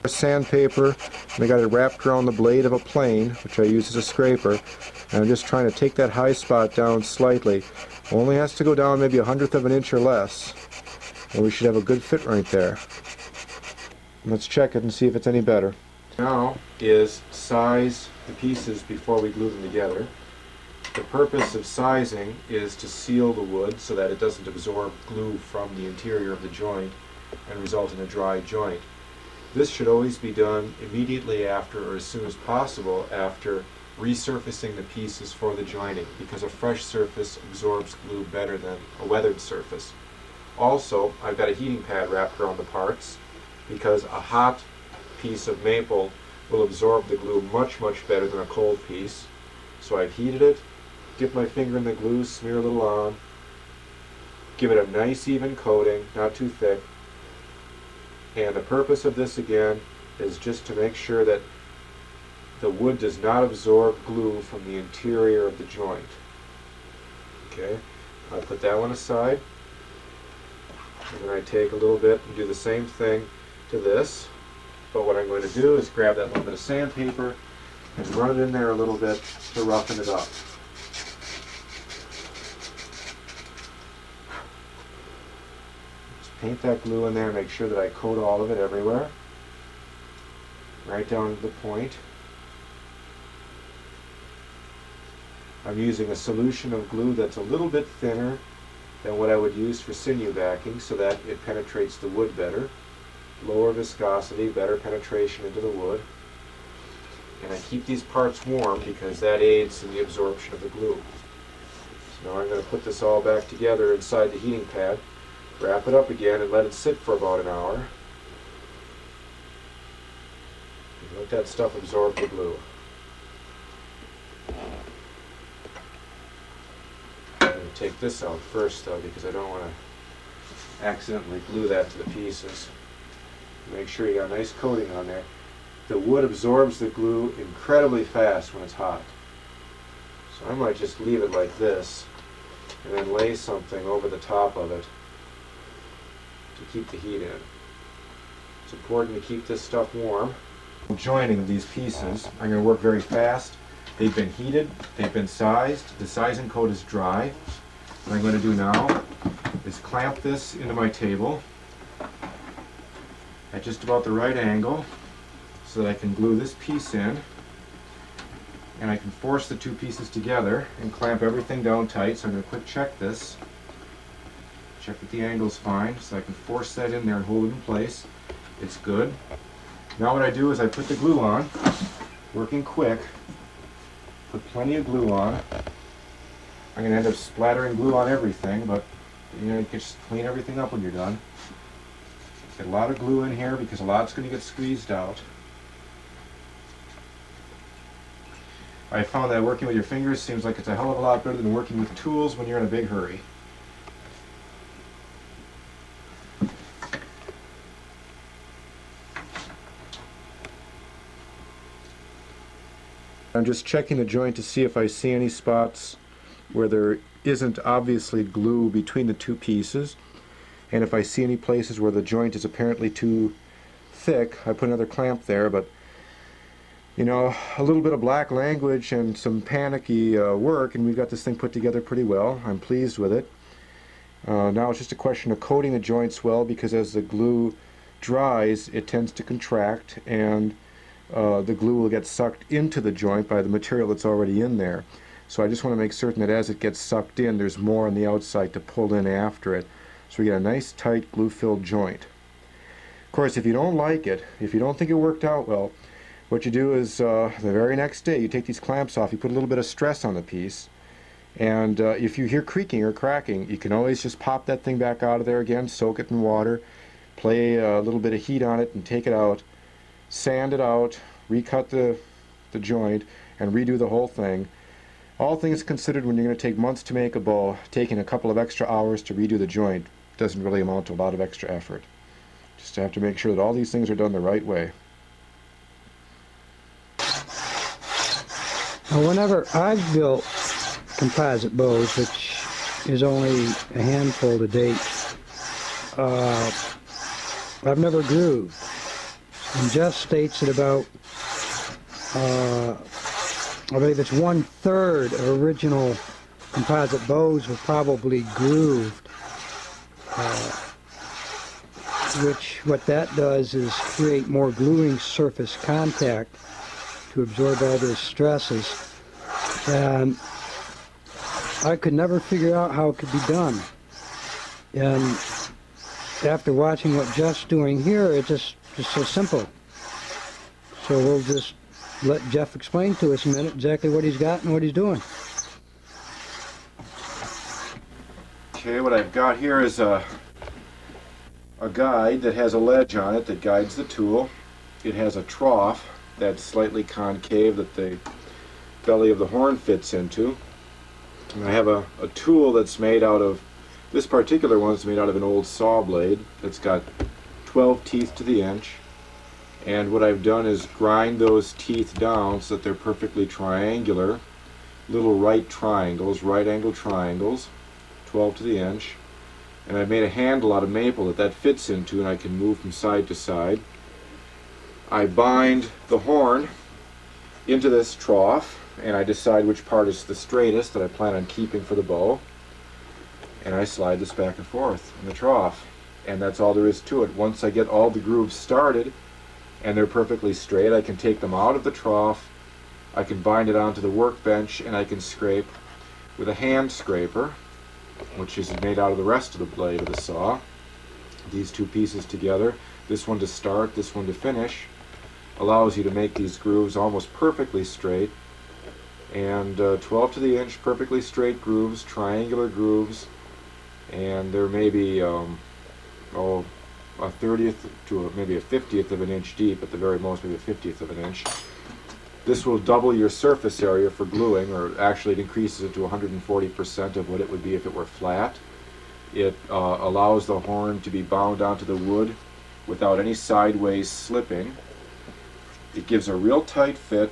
Sandpaper, and I got it wrapped around the blade of a plane, which I use as a scraper, and I'm just trying to take that high spot down slightly. Only has to go down maybe 1/100 of an inch or less, and we should have a good fit right there. Let's check it and see if it's any better. Now is size the pieces before we glue them together. The purpose of sizing is to seal the wood so that it doesn't absorb glue from the interior of the joint and result in a dry joint. This should always be done immediately after, or as soon as possible after, resurfacing the pieces for the joining, because a fresh surface absorbs glue better than a weathered surface. Also, I've got a heating pad wrapped around the parts because a hot piece of maple will absorb the glue much, much better than a cold piece. So I've heated it, dip my finger in the glue, smear a little on, give it a nice even coating, not too thick. And the purpose of this again is just to make sure that the wood does not absorb glue from the interior of the joint. Okay, I'll put that one aside. And then I take a little bit and do the same thing to this. But what I'm going to do is grab that little bit of sandpaper and run it in there a little bit to roughen it up. Paint that glue in there, make sure that I coat all of it everywhere, right down to the point. I'm using a solution of glue that's a little bit thinner than what I would use for sinew backing so that it penetrates the wood better. Lower viscosity, better penetration into the wood. And I keep these parts warm because that aids in the absorption of the glue. So now I'm going to put this all back together inside the heating pad. Wrap it up again and let it sit for about an hour. And let that stuff absorb the glue. I'm going to take this out first though because I don't want to accidentally glue that to the pieces. Make sure you got a nice coating on there. The wood absorbs the glue incredibly fast when it's hot. So I might just leave it like this and then lay something over the top of it to keep the heat in. It's important to keep this stuff warm. Joining these pieces, I'm going to work very fast. They've been heated, they've been sized, the sizing coat is dry. What I'm going to do now is clamp this into my table at just about the right angle so that I can glue this piece in, and I can force the two pieces together and clamp everything down tight. So I'm going to quick check this, check that the angle's fine, so I can force that in there and hold it in place. It's good. Now what I do is I put the glue on, working quick, put plenty of glue on. I'm going to end up splattering glue on everything, but you can just clean everything up when you're done. Get a lot of glue in here because a lot's going to get squeezed out. I found that working with your fingers seems like it's a hell of a lot better than working with tools when you're in a big hurry. I'm just checking the joint to see if I see any spots where there isn't obviously glue between the two pieces, and if I see any places where the joint is apparently too thick, I put another clamp there. But you know, a little bit of black language and some panicky work, and we've got this thing put together pretty well. I'm pleased with it. Now it's just a question of coating the joints well, because as the glue dries it tends to contract, and the glue will get sucked into the joint by the material that's already in there. So I just want to make certain that as it gets sucked in, there's more on the outside to pull in after it. So we get a nice tight glue-filled joint. Of course, if you don't like it, if you don't think it worked out well, what you do is the very next day you take these clamps off, you put a little bit of stress on the piece, and if you hear creaking or cracking, you can always just pop that thing back out of there again, soak it in water, play a little bit of heat on it and take it out, sand it out, recut the joint, and redo the whole thing. All things considered, when you're going to take months to make a bow, taking a couple of extra hours to redo the joint doesn't really amount to a lot of extra effort. Just have to make sure that all these things are done the right way. Now, whenever I've built composite bows, which is only a handful to date, I've never grooved. And Jeff states that about, I believe it's 1/3 of original composite bows were probably grooved, which what that does is create more gluing surface contact to absorb all those stresses. And I could never figure out how it could be done. And after watching what Jeff's doing here, it's just so simple. So we'll just let Jeff explain to us in a minute exactly what he's got and what he's doing. Okay, what I've got here is a guide that has a ledge on it that guides the tool. It has a trough that's slightly concave that the belly of the horn fits into. And I have a tool that's made out of, this particular one is made out of an old saw blade that's got 12 teeth to the inch. And what I've done is grind those teeth down so that they're perfectly triangular, little right triangles, right angle triangles, 12 to the inch. And I've made a handle out of maple that fits into, and I can move from side to side. I bind the horn into this trough, and I decide which part is the straightest that I plan on keeping for the bow. And I slide this back and forth in the trough. And that's all there is to it. Once I get all the grooves started, and they're perfectly straight, I can take them out of the trough, I can bind it onto the workbench, and I can scrape with a hand scraper, which is made out of the rest of the blade of the saw. These two pieces together, this one to start, this one to finish, allows you to make these grooves almost perfectly straight, and 12 to the inch perfectly straight grooves, triangular grooves, and there may be a 30th to maybe a 50th of an inch deep, at the very most maybe a 50th of an inch. This will double your surface area for gluing, or actually it increases it to 140% of what it would be if it were flat. It allows the horn to be bound onto the wood without any sideways slipping. It gives a real tight fit,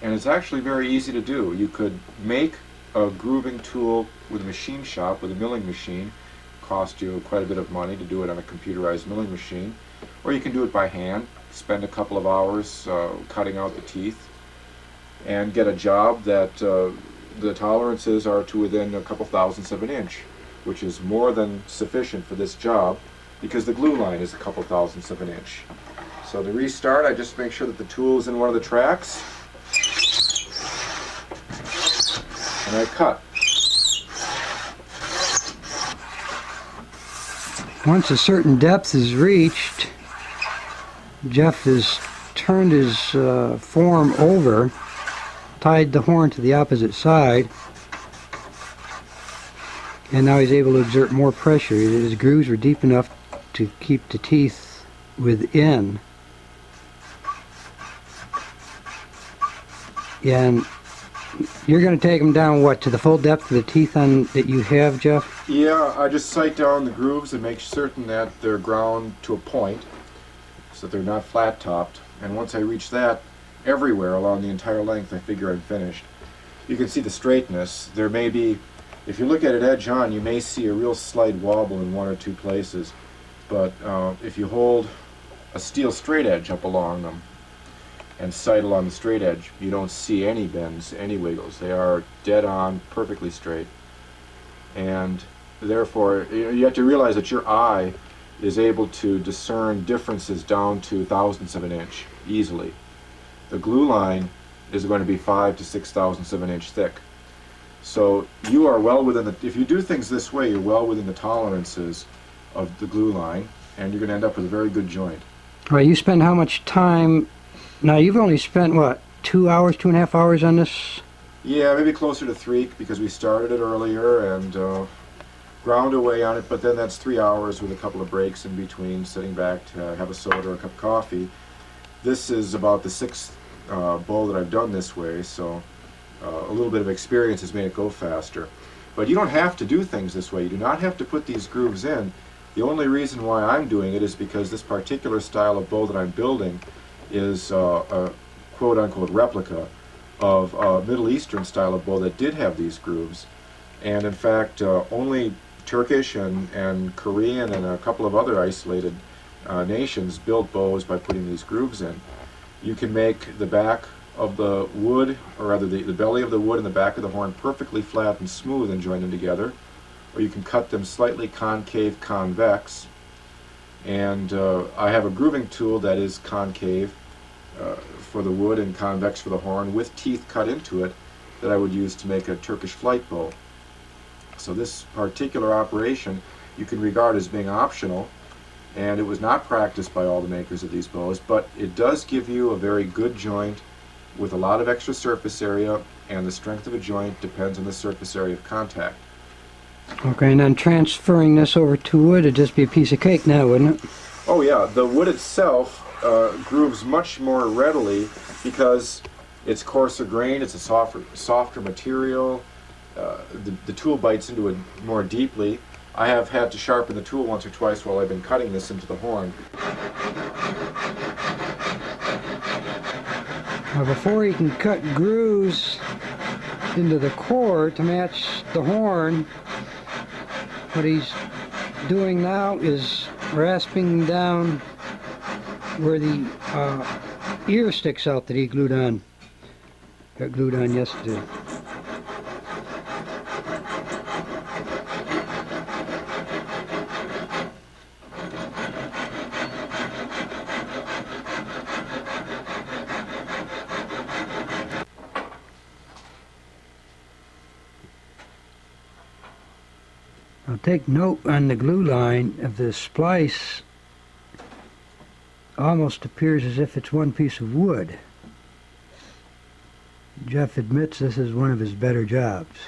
and it's actually very easy to do. You could make a grooving tool with a machine shop, with a milling machine. Cost you quite a bit of money to do it on a computerized milling machine. Or you can do it by hand, spend a couple of hours cutting out the teeth, and get a job that the tolerances are to within a couple thousandths of an inch, which is more than sufficient for this job because the glue line is a couple thousandths of an inch. So to restart, I just make sure that the tool is in one of the tracks, and I cut. Once a certain depth is reached, Jeff has turned his form over, tied the horn to the opposite side, and now he's able to exert more pressure. His grooves are deep enough to keep the teeth within. And you're going to take them down, what, to the full depth of the teeth that you have, Jeff? Yeah, I just sight down the grooves and make certain that they're ground to a point so that they're not flat topped. And once I reach that, everywhere along the entire length, I figure I'm finished. You can see the straightness. There may be, if you look at it edge on, you may see a real slight wobble in one or two places. But if you hold a steel straight edge up along them and sight along the straight edge, you don't see any bends, any wiggles. They are dead on, perfectly straight. And therefore, you have to realize that your eye is able to discern differences down to thousandths of an inch easily. The glue line is going to be 5 to 6 thousandths of an inch thick. So you are well within the, if you do things this way, you're well within the tolerances of the glue line, and you're going to end up with a very good joint. All right, you spend how much time? Now, you've only spent, what, 2 hours, 2.5 hours on this? Yeah, maybe closer to 3 because we started it earlier and ground away on it, but then that's 3 hours with a couple of breaks in between, sitting back to have a soda or a cup of coffee. This is about the 6th bow that I've done this way, so a little bit of experience has made it go faster. But you don't have to do things this way. You do not have to put these grooves in. The only reason why I'm doing it is because this particular style of bow that I'm building is a quote-unquote replica of a Middle Eastern style of bow that did have these grooves. And in fact, only Turkish and Korean and a couple of other isolated nations built bows by putting these grooves in. You can make the back of the wood, or rather the belly of the wood and the back of the horn perfectly flat and smooth and join them together, or you can cut them slightly concave, convex. And I have a grooving tool that is concave for the wood and convex for the horn with teeth cut into it that I would use to make a Turkish flight bow. So this particular operation you can regard as being optional, and it was not practiced by all the makers of these bows, but it does give you a very good joint with a lot of extra surface area, and the strength of a joint depends on the surface area of contact. Okay, and then transferring this over to wood, it'd just be a piece of cake now, wouldn't it? Oh yeah, the wood itself grooves much more readily because it's coarser grained, it's a softer material, the tool bites into it more deeply. I have had to sharpen the tool once or twice while I've been cutting this into the horn. Now, before he can cut grooves into the core to match the horn, what he's doing now is rasping down where the ear sticks out that he got glued on yesterday. Now take note on the glue line of the splice. Almost appears as if it's one piece of wood. Jeff admits this is one of his better jobs.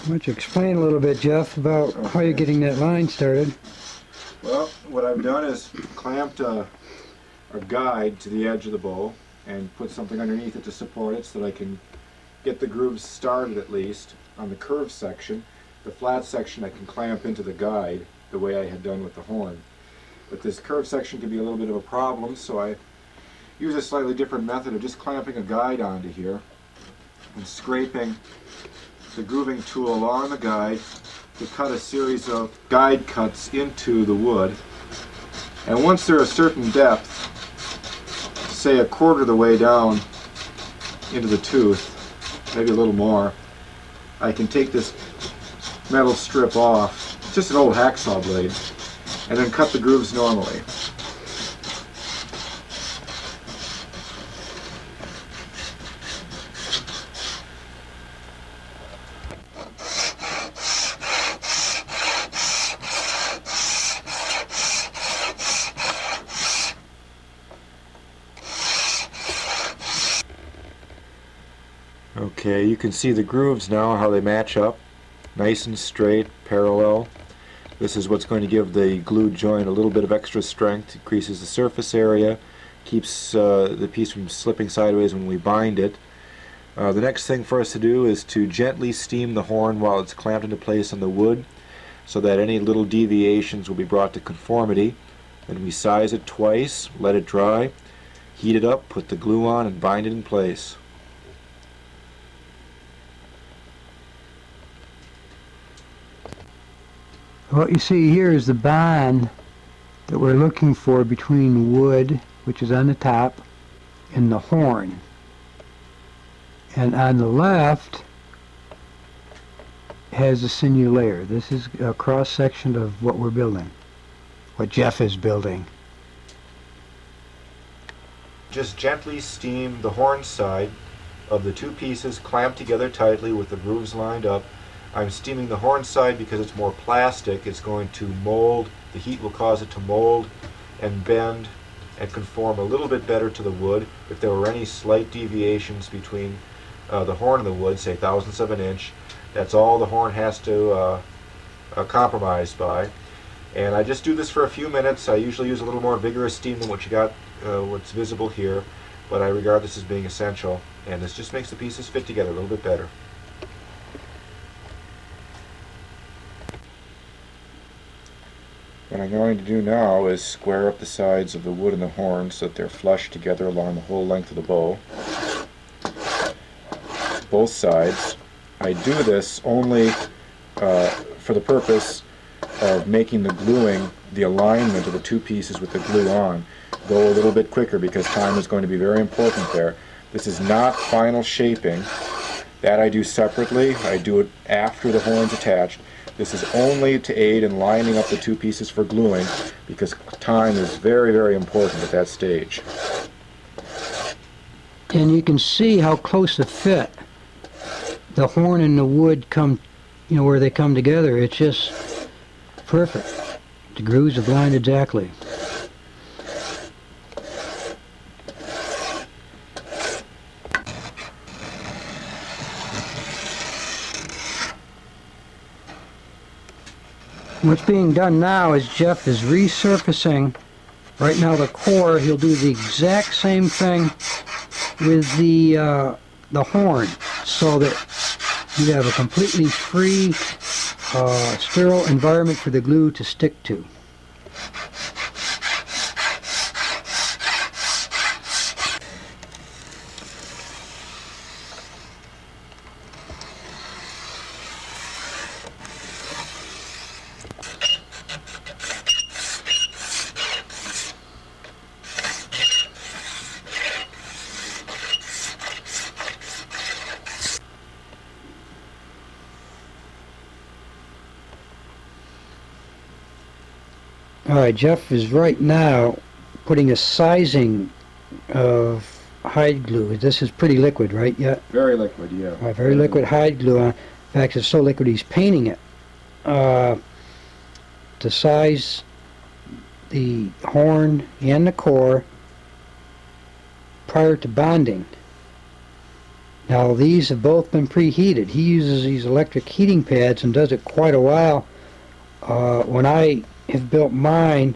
Why don't you explain a little bit, Jeff, about how you're getting that line started? Well, what I've done is clamped a guide to the edge of the bow and put something underneath it to support it so that I can get the grooves started at least on the curved section. The flat section I can clamp into the guide the way I had done with the horn. But this curved section can be a little bit of a problem, so I use a slightly different method of just clamping a guide onto here and scraping the grooving tool along the guide to cut a series of guide cuts into the wood. And once they're a certain depth, say a quarter of the way down into the tooth, maybe a little more, I can take this metal strip off, just an old hacksaw blade, and then cut the grooves normally. Okay, you can see the grooves now, how they match up. Nice and straight, parallel. This is what's going to give the glued joint a little bit of extra strength, increases the surface area, keeps the piece from slipping sideways when we bind it. The next thing for us to do is to gently steam the horn while it's clamped into place on the wood so that any little deviations will be brought to conformity. Then we size it twice, let it dry, heat it up, put the glue on, and bind it in place. What you see here is the bond that we're looking for between wood, which is on the top, and the horn. And on the left has a sinew layer. This is a cross section of what we're building, what Jeff is building. Just gently steam the horn side of the two pieces clamped together tightly with the grooves lined up. I'm steaming the horn side because it's more plastic. It's going to mold, the heat will cause it to mold and bend and conform a little bit better to the wood. If there were any slight deviations between the horn and the wood, say thousandths of an inch, that's all the horn has to compromise by. And I just do this for a few minutes. I usually use a little more vigorous steam than what you got, what's visible here, but I regard this as being essential, and this just makes the pieces fit together a little bit better. What I'm going to do now is square up the sides of the wood and the horn so that they're flush together along the whole length of the bow. Both sides. I do this only for the purpose of making the gluing, the alignment of the two pieces with the glue on, go a little bit quicker because time is going to be very important there. This is not final shaping. That I do separately. I do it after the horn's attached. This is only to aid in lining up the two pieces for gluing because time is very, very important at that stage. And you can see how close the fit the horn and the wood come, where they come together. It's just perfect. The grooves are lined exactly. What's being done now is Jeff is resurfacing right now the core. He'll do the exact same thing with the horn so that you have a completely free, sterile environment for the glue to stick to. Alright, Jeff is right now putting a sizing of hide glue. This is pretty liquid, right? Yeah. Very liquid, yeah. Very liquid hide glue on. In fact, it's so liquid he's painting it to size the horn and the core prior to bonding. Now these have both been preheated. He uses these electric heating pads and does it quite a while. When I have built mine,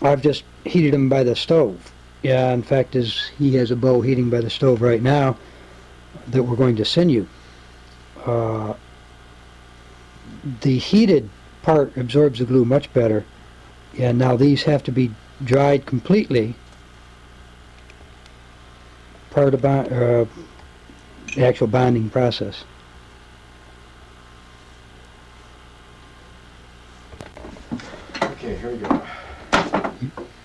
I've just heated them by the stove. Yeah, in fact, he has a bow heating by the stove right now that we're going to send you. The heated part absorbs the glue much better, and now these have to be dried completely prior to the actual bonding process. Okay, here we go.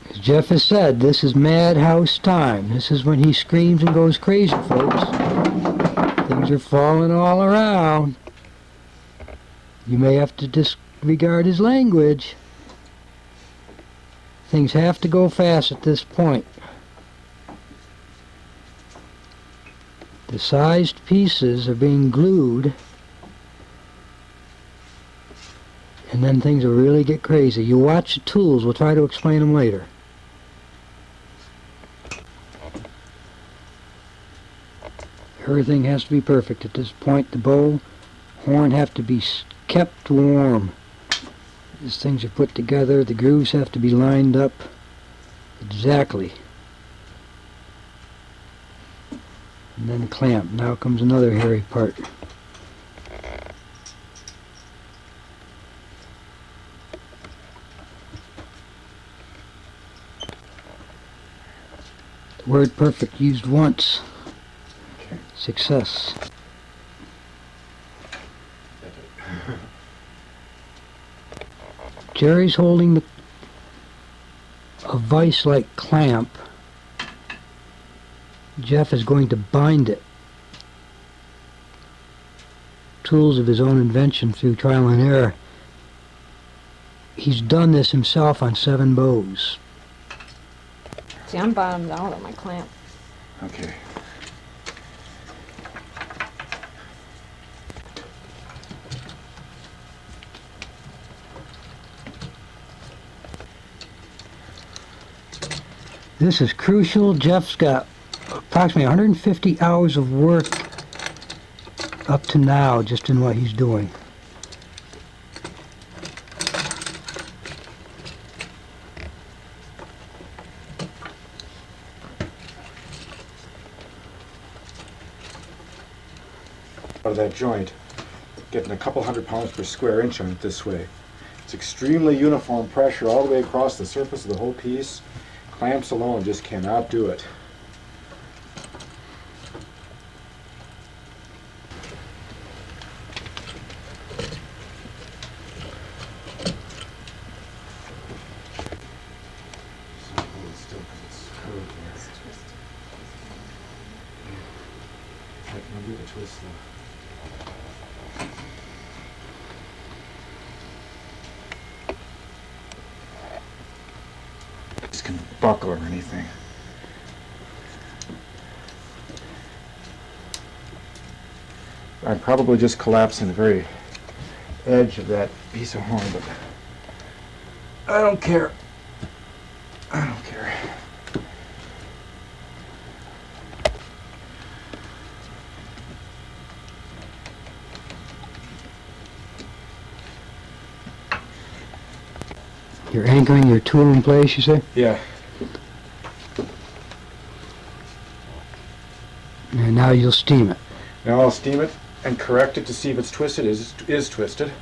As Jeff has said, this is madhouse time. This is when he screams and goes crazy, folks. Things are falling all around. You may have to disregard his language. Things have to go fast at this point. The sized pieces are being glued, and then things will really get crazy. You watch the tools. We'll try to explain them later. Everything has to be perfect at this point. The bow, horn have to be kept warm. As things are put together, the grooves have to be lined up exactly. And then clamp. Now comes another hairy part. The word perfect used once. Okay. Success. Jerry's holding a vise-like clamp. Jeff is going to bind it. Tools of his own invention through trial and error. He's done this himself on 7 bows. See, I'm bottomed out on my clamp. Okay. This is crucial. Jeff's got approximately 150 hours of work up to now just in what he's doing. Out of that joint, getting a couple 100 pounds per square inch on it this way. It's extremely uniform pressure all the way across the surface of the whole piece. Clamps alone just cannot do it. So hold it still 'cause it's curved here. I can do the twist though. This can buckle or anything. I'm probably just collapsing the very edge of that piece of horn, but I don't care. I don't care. You're anchoring your tool in place, you say? Yeah. And now you'll steam it. Now I'll steam it and correct it to see if it's twisted. It is twisted.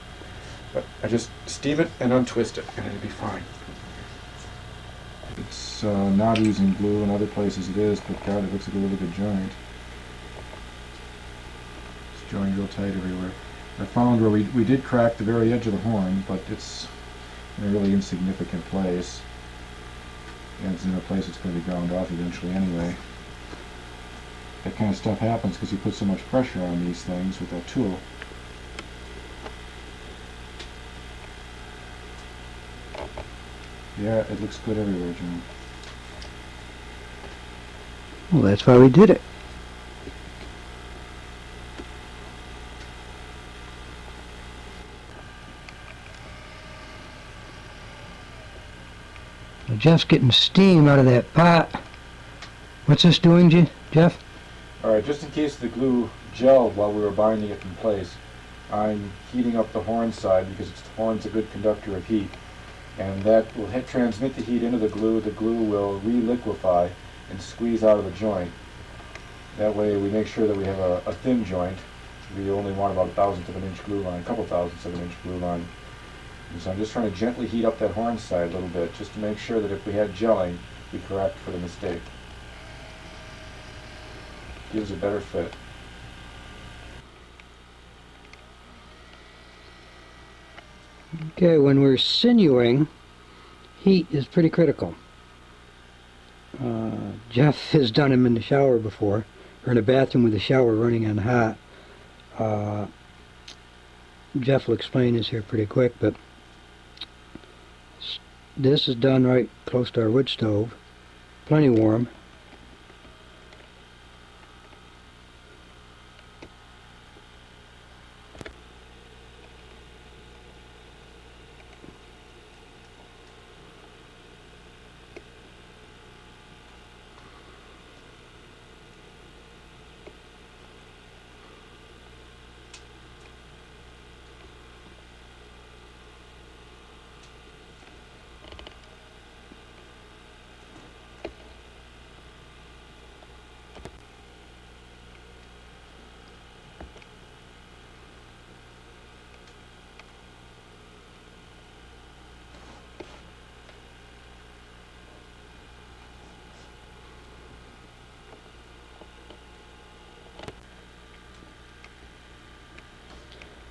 But I just steam it and untwist it, and it'll be fine. It's not oozing glue. In other places it is, but God, it looks like a really good joint. It's joined real tight everywhere. I found where we did crack the very edge of the horn, but it's in a really insignificant place. And it's in a place that's going to be ground off eventually anyway. That kind of stuff happens because you put so much pressure on these things with that tool. Yeah, it looks good everywhere, John. Well, that's why we did it. Now Jeff's getting steam out of that pot. What's this doing, Jeff? Alright, just in case the glue gelled while we were binding it in place, I'm heating up the horn side because the horn's a good conductor of heat. And that will transmit the heat into the glue will re-liquefy and squeeze out of the joint. That way we make sure that we have a thin joint. We only want about 1/1000th of an inch glue line, a couple thousandths of an inch glue line. And so I'm just trying to gently heat up that horn side a little bit, just to make sure that if we had gelling, we correct for the mistake. Gives a better fit. Okay, when we're sinewing, heat is pretty critical. Jeff has done them in the shower before, or in a bathroom with the shower running on hot. Jeff will explain this here pretty quick, but this is done right close to our wood stove, plenty warm.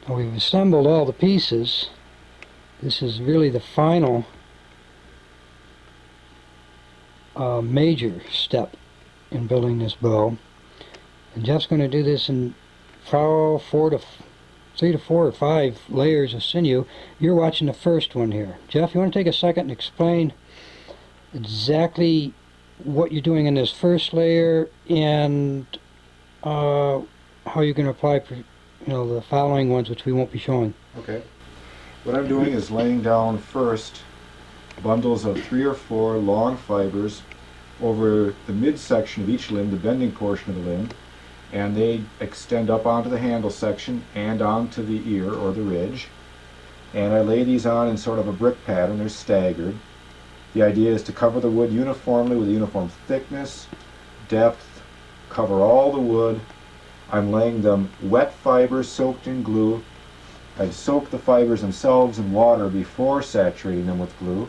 Now we've assembled all the pieces. This is really the final major step in building this bow. And Jeff's going to do this in 3 to 4 or 5 layers of sinew. You're watching the first one here. Jeff, you want to take a second and explain exactly what you're doing in this first layer and how you're going to apply for the following ones, which we won't be showing. Okay. What I'm doing is laying down first bundles of 3 or 4 long fibers over the midsection of each limb, the bending portion of the limb, and they extend up onto the handle section and onto the ear or the ridge. And I lay these on in sort of a brick pattern. They're staggered. The idea is to cover the wood uniformly with a uniform thickness, depth, cover all the wood. I'm laying them wet fibers soaked in glue. I've soaked the fibers themselves in water before saturating them with glue.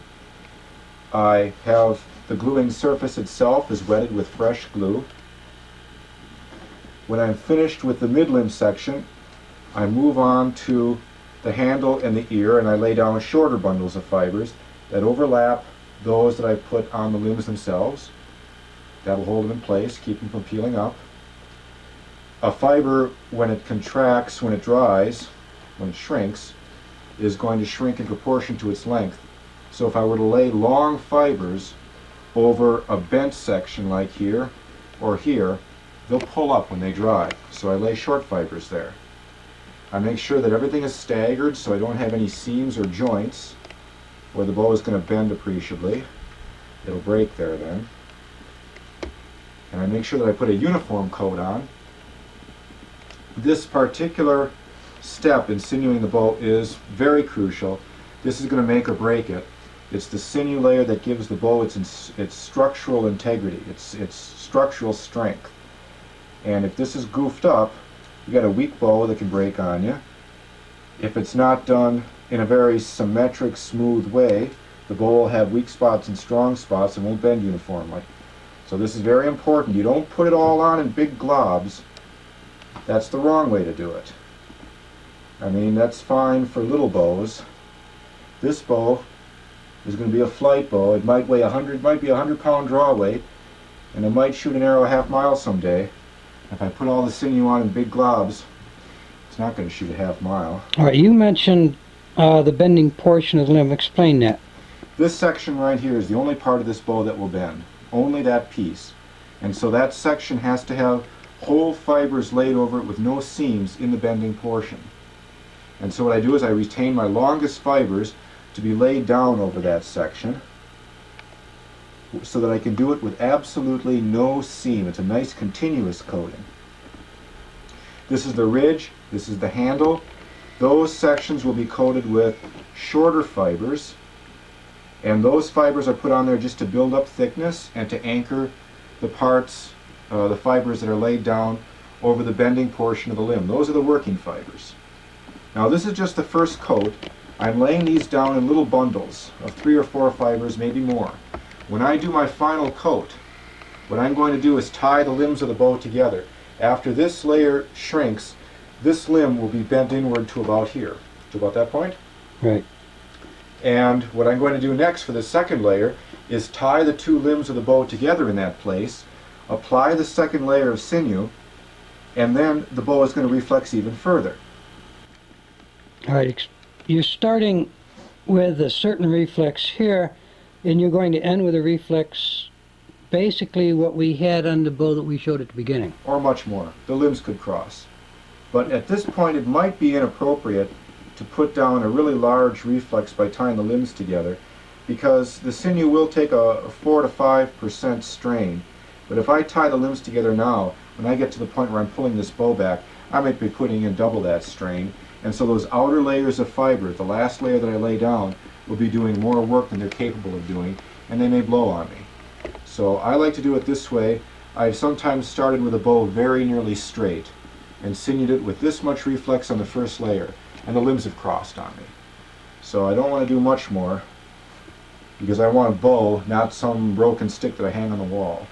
I have the gluing surface itself is wetted with fresh glue. When I'm finished with the mid-limb section, I move on to the handle and the ear, and I lay down shorter bundles of fibers that overlap those that I put on the limbs themselves. That'll hold them in place, keep them from peeling up. A fiber, when it contracts, when it dries, when it shrinks, is going to shrink in proportion to its length. So if I were to lay long fibers over a bent section like here or here, they'll pull up when they dry. So I lay short fibers there. I make sure that everything is staggered so I don't have any seams or joints where the bow is going to bend appreciably. It'll break there then. And I make sure that I put a uniform coat on. This particular step in sinewing the bow is very crucial. This is going to make or break it. It's the sinew layer that gives the bow its structural integrity, its structural strength. And if this is goofed up, you got a weak bow that can break on you. If it's not done in a very symmetric, smooth way, the bow will have weak spots and strong spots and won't bend uniformly. So this is very important. You don't put it all on in big globs. That's the wrong way to do it. I mean, that's fine for little bows. This bow is going to be a flight bow. It might weigh 100, might be 100-pound draw weight, and it might shoot an arrow a half mile someday. If I put all the sinew on in big globs, it's not going to shoot a half mile. All right, you mentioned the bending portion of the limb. Explain that. This section right here is the only part of this bow that will bend. Only that piece. And so that section has to have whole fibers laid over it with no seams in the bending portion. And so what I do is I retain my longest fibers to be laid down over that section so that I can do it with absolutely no seam. It's a nice continuous coating. This is the ridge, this is the handle. Those sections will be coated with shorter fibers, and those fibers are put on there just to build up thickness and to anchor the parts, the fibers that are laid down over the bending portion of the limb. Those are the working fibers. Now this is just the first coat. I'm laying these down in little bundles of 3 or 4 fibers, maybe more. When I do my final coat, what I'm going to do is tie the limbs of the bow together. After this layer shrinks, this limb will be bent inward to about here, to about that point. Right. And what I'm going to do next for the second layer is tie the 2 limbs of the bow together in that place, apply the second layer of sinew, and then the bow is going to reflex even further. All right, you're starting with a certain reflex here, and you're going to end with a reflex basically what we had on the bow that we showed at the beginning. Or much more. The limbs could cross. But at this point it might be inappropriate to put down a really large reflex by tying the limbs together, because the sinew will take a 4 to 5% strain. But if I tie the limbs together now, when I get to the point where I'm pulling this bow back, I might be putting in double that strain. And so those outer layers of fiber, the last layer that I lay down, will be doing more work than they're capable of doing, and they may blow on me. So I like to do it this way. I've sometimes started with a bow very nearly straight and sinewed it with this much reflex on the first layer, and the limbs have crossed on me. So I don't want to do much more, because I want a bow, not some broken stick that I hang on the wall.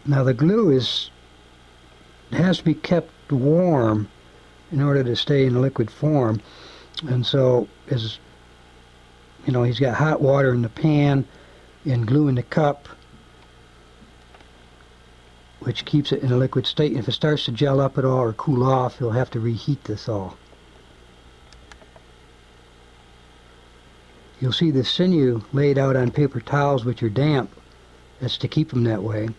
Now the glue has to be kept warm in order to stay in liquid form, and so as you know, he's got hot water in the pan and glue in the cup, which keeps it in a liquid state. And if it starts to gel up at all or cool off, he'll have to reheat this all. You'll see the sinew laid out on paper towels which are damp. That's to keep them that way.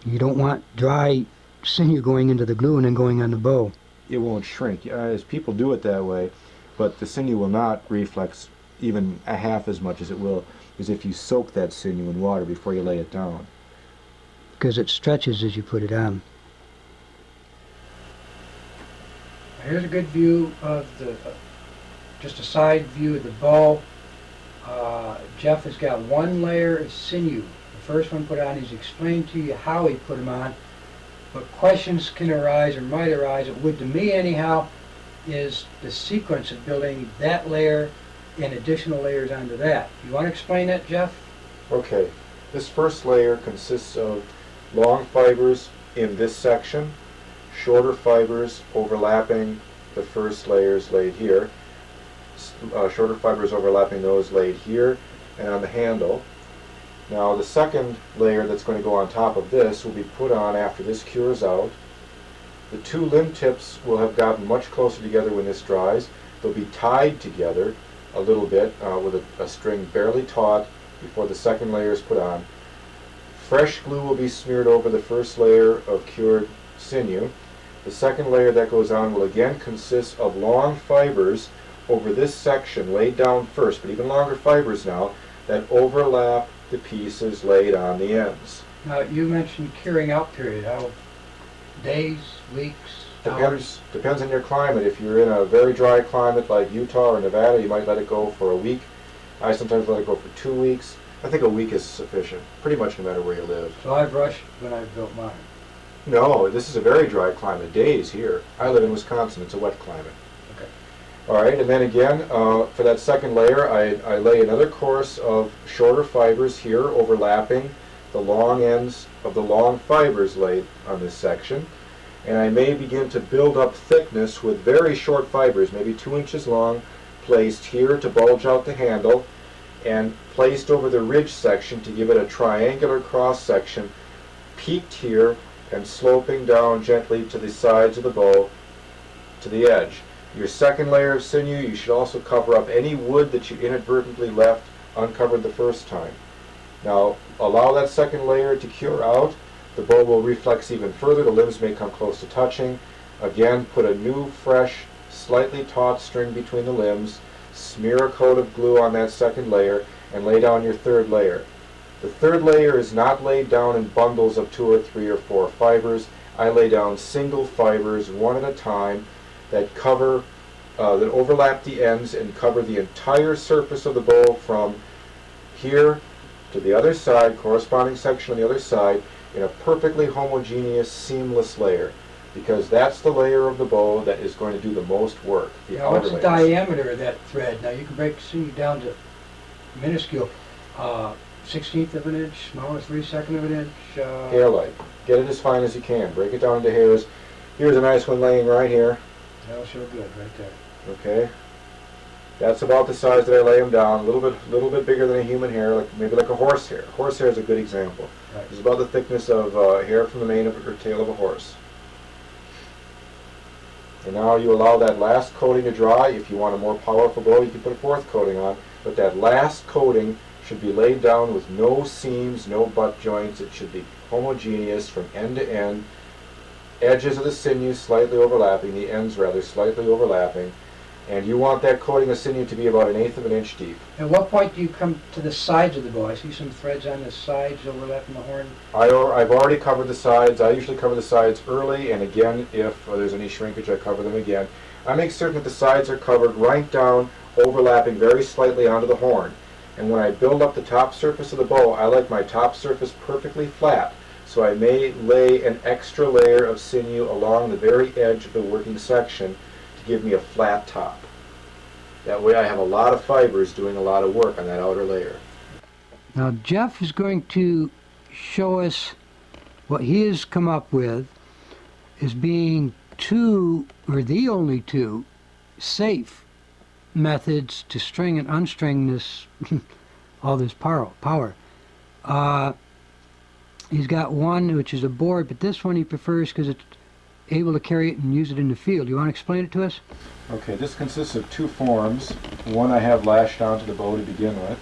You don't want dry sinew going into the glue and then going on the bow. It won't shrink, as people do it that way, but the sinew will not reflex even a half as much as it will as if you soak that sinew in water before you lay it down. Because it stretches as you put it on. Here's a good view of the, just a side view of the bow. Jeff has got 1 layer of sinew. The first one put on, he's explained to you how he put them on, but questions can arise, or might arise, it would to me anyhow, is the sequence of building that layer and additional layers onto that. You want to explain that, Jeff? Okay, this first layer consists of long fibers in this section, shorter fibers overlapping the first layers laid here, shorter fibers overlapping those laid here and on the handle. Now the second layer that's going to go on top of this will be put on after this cures out. The 2 limb tips will have gotten much closer together when this dries. They'll be tied together a little bit with a string barely taut before the second layer is put on. Fresh glue will be smeared over the first layer of cured sinew. The second layer that goes on will again consist of long fibers over this section laid down first, but even longer fibers now, that overlap the pieces laid on the ends. Now, you mentioned curing out period. How, days, weeks, hours? Depends on your climate. If you're in a very dry climate like Utah or Nevada, you might let it go for a week. I sometimes let it go for 2 weeks. I think a week is sufficient, pretty much no matter where you live. So I've rushed when I've built mine. No, this is a very dry climate. Days here. I live in Wisconsin. It's a wet climate. Okay. All right, and then again, for that second layer, I lay another course of shorter fibers here overlapping the long ends of the long fibers laid on this section. And I may begin to build up thickness with very short fibers, maybe 2 inches long, placed here to bulge out the handle, and placed over the ridge section to give it a triangular cross section, peaked here and sloping down gently to the sides of the bow to the edge. Your second layer of sinew, you should also cover up any wood that you inadvertently left uncovered the first time. Now allow that second layer to cure out. The bow will reflex even further. The limbs may come close to touching. Again, put a new, fresh, slightly taut string between the limbs. Smear a coat of glue on that second layer and lay down your third layer. The third layer is not laid down in bundles of 2 or 3 or 4 fibers. I lay down single fibers, one at a time, that cover, that overlap the ends and cover the entire surface of the bow from here to the other side, corresponding section on the other side, in a perfectly homogeneous, seamless layer. Because that's the layer of the bow that is going to do the most work, the Now, outer what's the layers. diameter of that thread? Now, you can break sinew down to minuscule, 1/16th of an inch, smallest 1/32 of an inch. Hair-like. Get it as fine as you can. Break it down into hairs. Here's a nice one laying right here. That'll show good right there. Okay. That's about the size that I lay them down. A little bit bigger than a human hair, like maybe like a horse hair. Horse hair is a good example. Right. It's about the thickness of hair from the mane of or tail of a horse. And now you allow that last coating to dry. If you want a more powerful bow, you can put a fourth coating on. But that last coating should be laid down with no seams, no butt joints. It should be homogeneous from end to end. Edges of the sinew slightly overlapping, the ends rather slightly overlapping. And you want that coating of sinew to be about 1/8 of an inch deep. At what point do you come to the sides of the bow? I see some threads on the sides overlapping the horn. I've already covered the sides. I usually cover the sides early, and again, if there's any shrinkage, I cover them again. I make certain that the sides are covered right down, overlapping very slightly onto the horn. And when I build up the top surface of the bow, I like my top surface perfectly flat. So I may lay an extra layer of sinew along the very edge of the working section to give me a flat top. That way I have a lot of fibers doing a lot of work on that outer layer. Now Jeff is going to show us what he has come up with as being two, or the only two, safe methods to string and unstring this, all this power. He's got one which is a board, but this one he prefers because it's able to carry it and use it in the field. You want to explain it to us? Okay, this consists of two forms. One I have lashed onto the bow to begin with,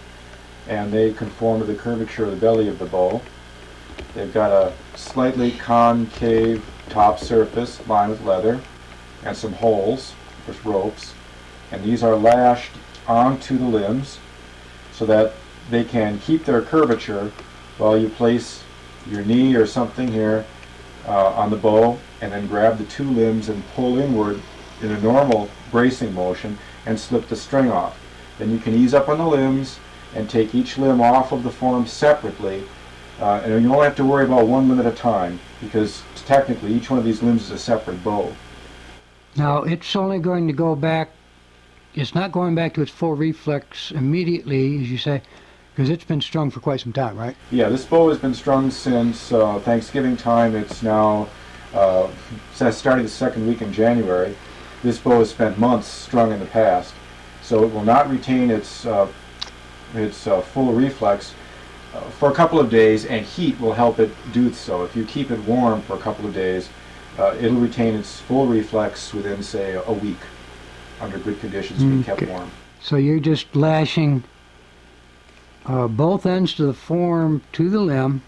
and they conform to the curvature of the belly of the bow. They've got a slightly concave top surface lined with leather and some holes with ropes, and these are lashed onto the limbs so that they can keep their curvature while you place your knee or something here on the bow, and then grab the two limbs and pull inward in a normal bracing motion and slip the string off. Then you can ease up on the limbs and take each limb off of the form separately, and you only have to worry about one limb at a time, because technically each one of these limbs is a separate bow. Now it's only going to go back, it's not going back to its full reflex immediately, as you say, because it's been strung for quite some time, right? Yeah, this bow has been strung since Thanksgiving time. It's now starting the second week in January. This bow has spent months strung in the past, so it will not retain its full reflex for a couple of days, and heat will help it do so. If you keep it warm for a couple of days, it'll retain its full reflex within, say, a week, under good conditions, being kept warm. So you're just lashing both ends to the form to the limb,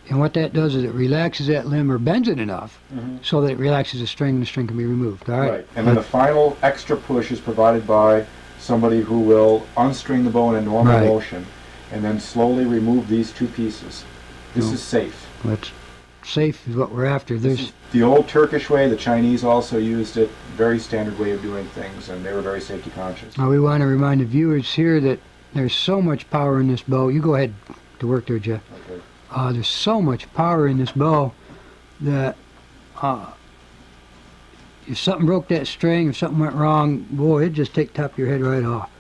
and what that does is it relaxes that limb or bends it enough so that it relaxes the string and the string can be removed. All right. And then the final extra push is provided by somebody who will unstring the bow in a normal motion and then slowly remove these two pieces. This is safe. That's safe is what we're after. This is the old Turkish way. The Chinese also used it. Very standard way of doing things, and they were very safety conscious. Now we want to remind the viewers here that there's so much power in this bow. You go ahead to work there, Jeff. Okay. There's so much power in this bow that if something broke that string, if something went wrong, boy, it'd just take the top of your head right off.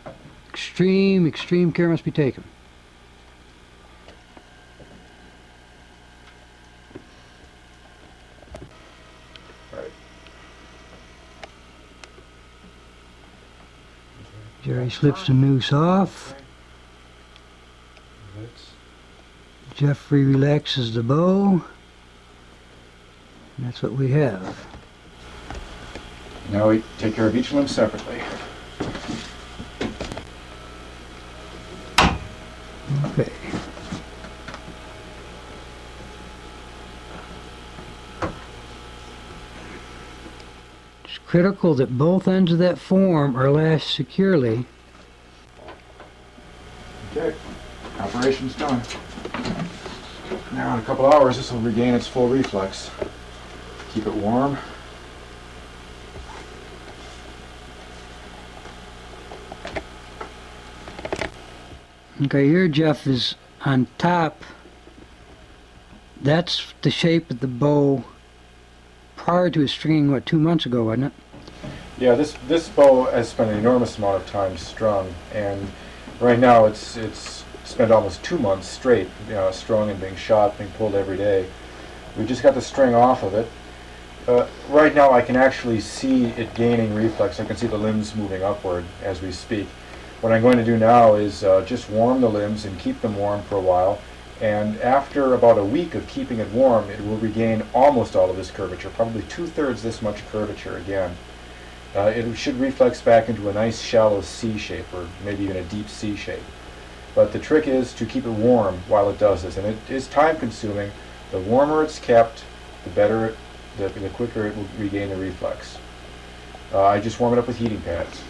Extreme care must be taken. Right. Jerry slips the noose off. Jeffrey relaxes the bow. And that's what we have. Now we take care of each limb separately. It's critical that both ends of that form are lashed securely. Okay, operation's done. Now in a couple hours this will regain its full reflex. Keep it warm. Okay, here Jeff is on top. That's the shape of the bow prior to his stringing, what, 2 months ago, wasn't it? Yeah, this bow has spent an enormous amount of time strung, and right now it's spent almost 2 months straight, strung and being shot, being pulled every day. We just got the string off of it. Right now I can actually see it gaining reflex. I can see the limbs moving upward as we speak. What I'm going to do now is just warm the limbs and keep them warm for a while, and after about a week of keeping it warm, it will regain almost all of this curvature, probably 2/3 this much curvature again. It should reflex back into a nice shallow C shape, or maybe even a deep C shape. But the trick is to keep it warm while it does this, and it is time consuming. The warmer it's kept, the better, the quicker it will regain the reflex. I just warm it up with heating pads.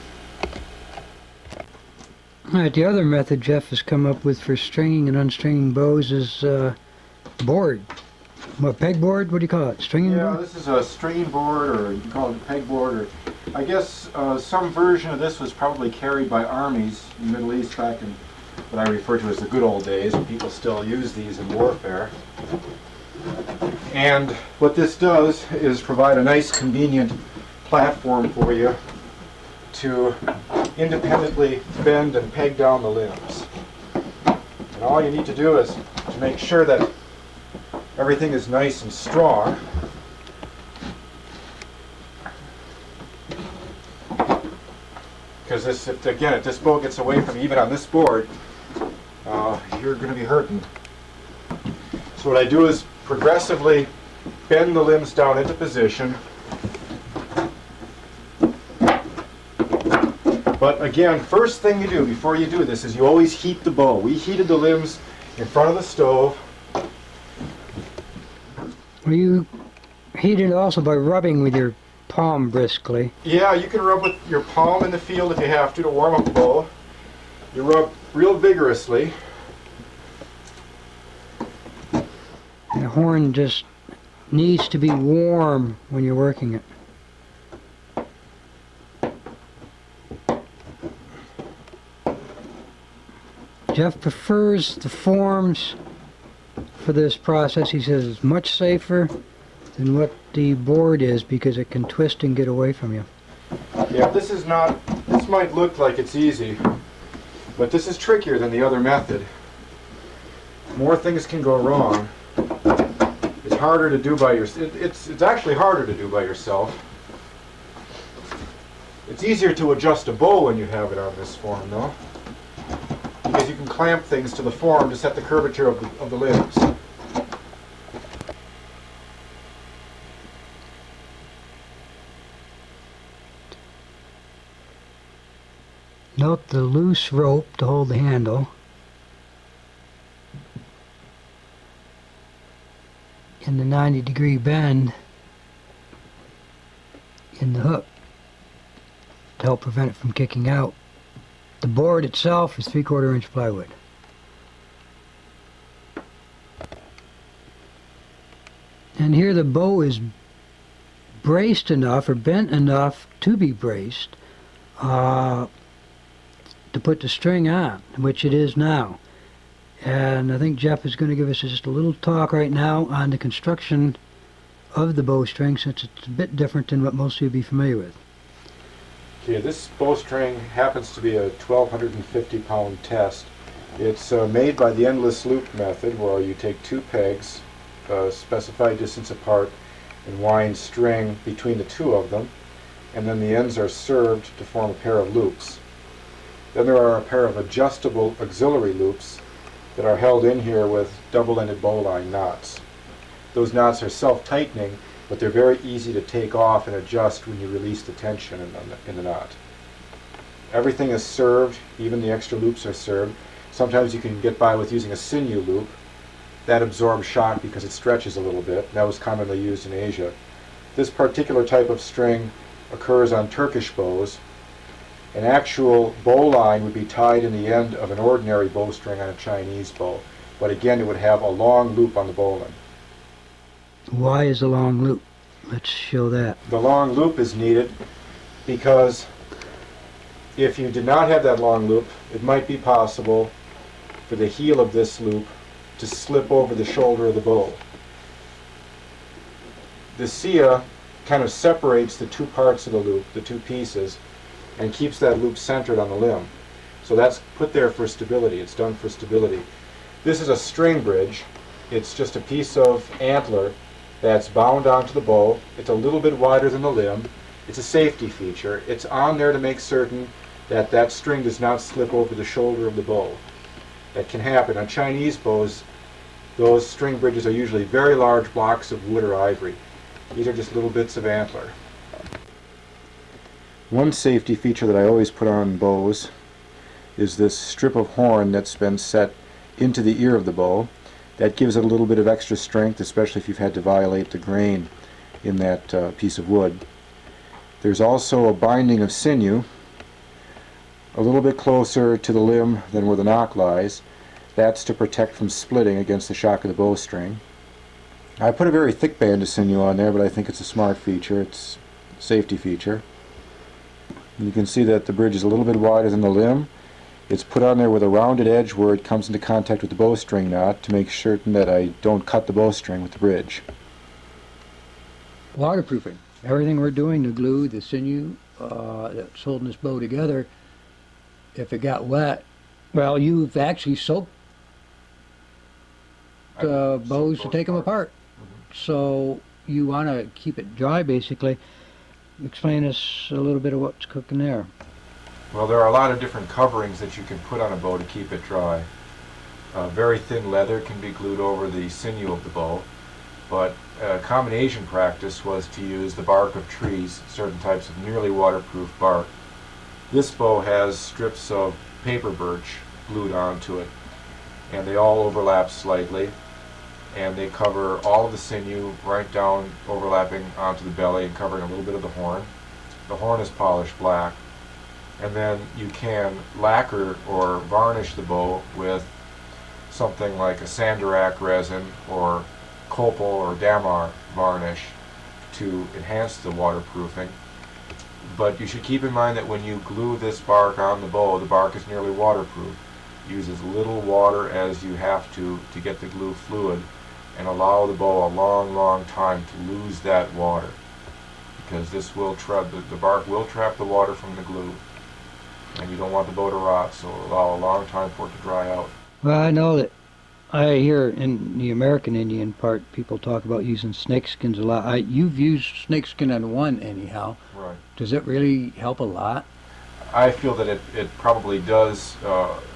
All right, the other method Jeff has come up with for stringing and unstringing bows is board. What, pegboard? What do you call it? Stringing Yeah, board? this is a stringing board, or you can call it a pegboard, or I guess some version of this was probably carried by armies in the Middle East back in what I refer to as the good old days, when people still use these in warfare. And what this does is provide a nice, convenient platform for you to independently bend and peg down the limbs. And all you need to do is to make sure that everything is nice and strong. Because this, if this bow gets away from you, even on this board, you're going to be hurting. So what I do is progressively bend the limbs down into position. But again, first thing you do before you do this is you always heat the bow. We heated the limbs in front of the stove. Well, you heat it also by rubbing with your palm briskly. Yeah, you can rub with your palm in the field if you have to warm up the bow. You rub real vigorously. The horn just needs to be warm when you're working it. Jeff prefers the forms for this process. He says it's much safer than what the board is because it can twist and get away from you. Yeah, this might look like it's easy, but this is trickier than the other method. More things can go wrong. It's harder to do by yourself. It's actually harder to do by yourself. It's easier to adjust a bow when you have it on this form, though, because you can clamp things to the form to set the curvature of the limbs. Note the loose rope to hold the handle. And the 90-degree bend in the hook to help prevent it from kicking out. The board itself is 3/4 inch plywood. And here the bow is braced enough or bent enough to be braced to put the string on, which it is now. And I think Jeff is going to give us just a little talk right now on the construction of the bowstring, since it's a bit different than what most of you will be familiar with. Okay, this bowstring happens to be a 1,250-pound test. It's made by the endless loop method, where you take two pegs, specified distance apart, and wind string between the two of them, and then the ends are served to form a pair of loops. Then there are a pair of adjustable auxiliary loops that are held in here with double-ended bowline knots. Those knots are self-tightening, but they're very easy to take off and adjust when you release the tension in the knot. Everything is served, even the extra loops are served. Sometimes you can get by with using a sinew loop. That absorbs shock because it stretches a little bit. That was commonly used in Asia. This particular type of string occurs on Turkish bows. An actual bow line would be tied in the end of an ordinary bowstring on a Chinese bow, but again it would have a long loop on the bowline. Why is a long loop? Let's show that. The long loop is needed because if you did not have that long loop, it might be possible for the heel of this loop to slip over the shoulder of the bow. The sia kind of separates the two parts of the loop, the two pieces, and keeps that loop centered on the limb. So that's put there for stability. It's done for stability. This is a string bridge. It's just a piece of antler that's bound onto the bow. It's a little bit wider than the limb. It's a safety feature. It's on there to make certain that that string does not slip over the shoulder of the bow. That can happen. On Chinese bows, those string bridges are usually very large blocks of wood or ivory. These are just little bits of antler. One safety feature that I always put on bows is this strip of horn that's been set into the ear of the bow. That gives it a little bit of extra strength, especially if you've had to violate the grain in that piece of wood. There's also a binding of sinew a little bit closer to the limb than where the knock lies. That's to protect from splitting against the shock of the bowstring. I put a very thick band of sinew on there, but I think it's a smart feature. It's a safety feature. You can see that the bridge is a little bit wider than the limb. It's put on there with a rounded edge where it comes into contact with the bowstring knot to make certain that I don't cut the bowstring with the bridge. Waterproofing. Everything we're doing, the glue, the sinew that's holding this bow together, if it got wet, well, you've actually soaked bows to take them apart. So you want to keep it dry, basically. Explain us a little bit of what's cooking there. Well, there are a lot of different coverings that you can put on a bow to keep it dry. Very thin leather can be glued over the sinew of the bow, but a common Asian practice was to use the bark of trees, certain types of nearly waterproof bark. This bow has strips of paper birch glued onto it, and they all overlap slightly, and they cover all of the sinew right down, overlapping onto the belly and covering a little bit of the horn. The horn is polished black, and then you can lacquer or varnish the bow with something like a sandarac resin or copal or damar varnish to enhance the waterproofing. But you should keep in mind that when you glue this bark on the bow, the bark is nearly waterproof. Use as little water as you have to get the glue fluid, and allow the bow a long time to lose that water, because this will the bark will trap the water from the glue, and you don't want the bow to rot, so allow a long time for it to dry out. Well, I know that I hear in the American Indian part people talk about using snakeskins a lot. You've used snakeskin on one anyhow. Right. Does it really help a lot? I feel that it probably does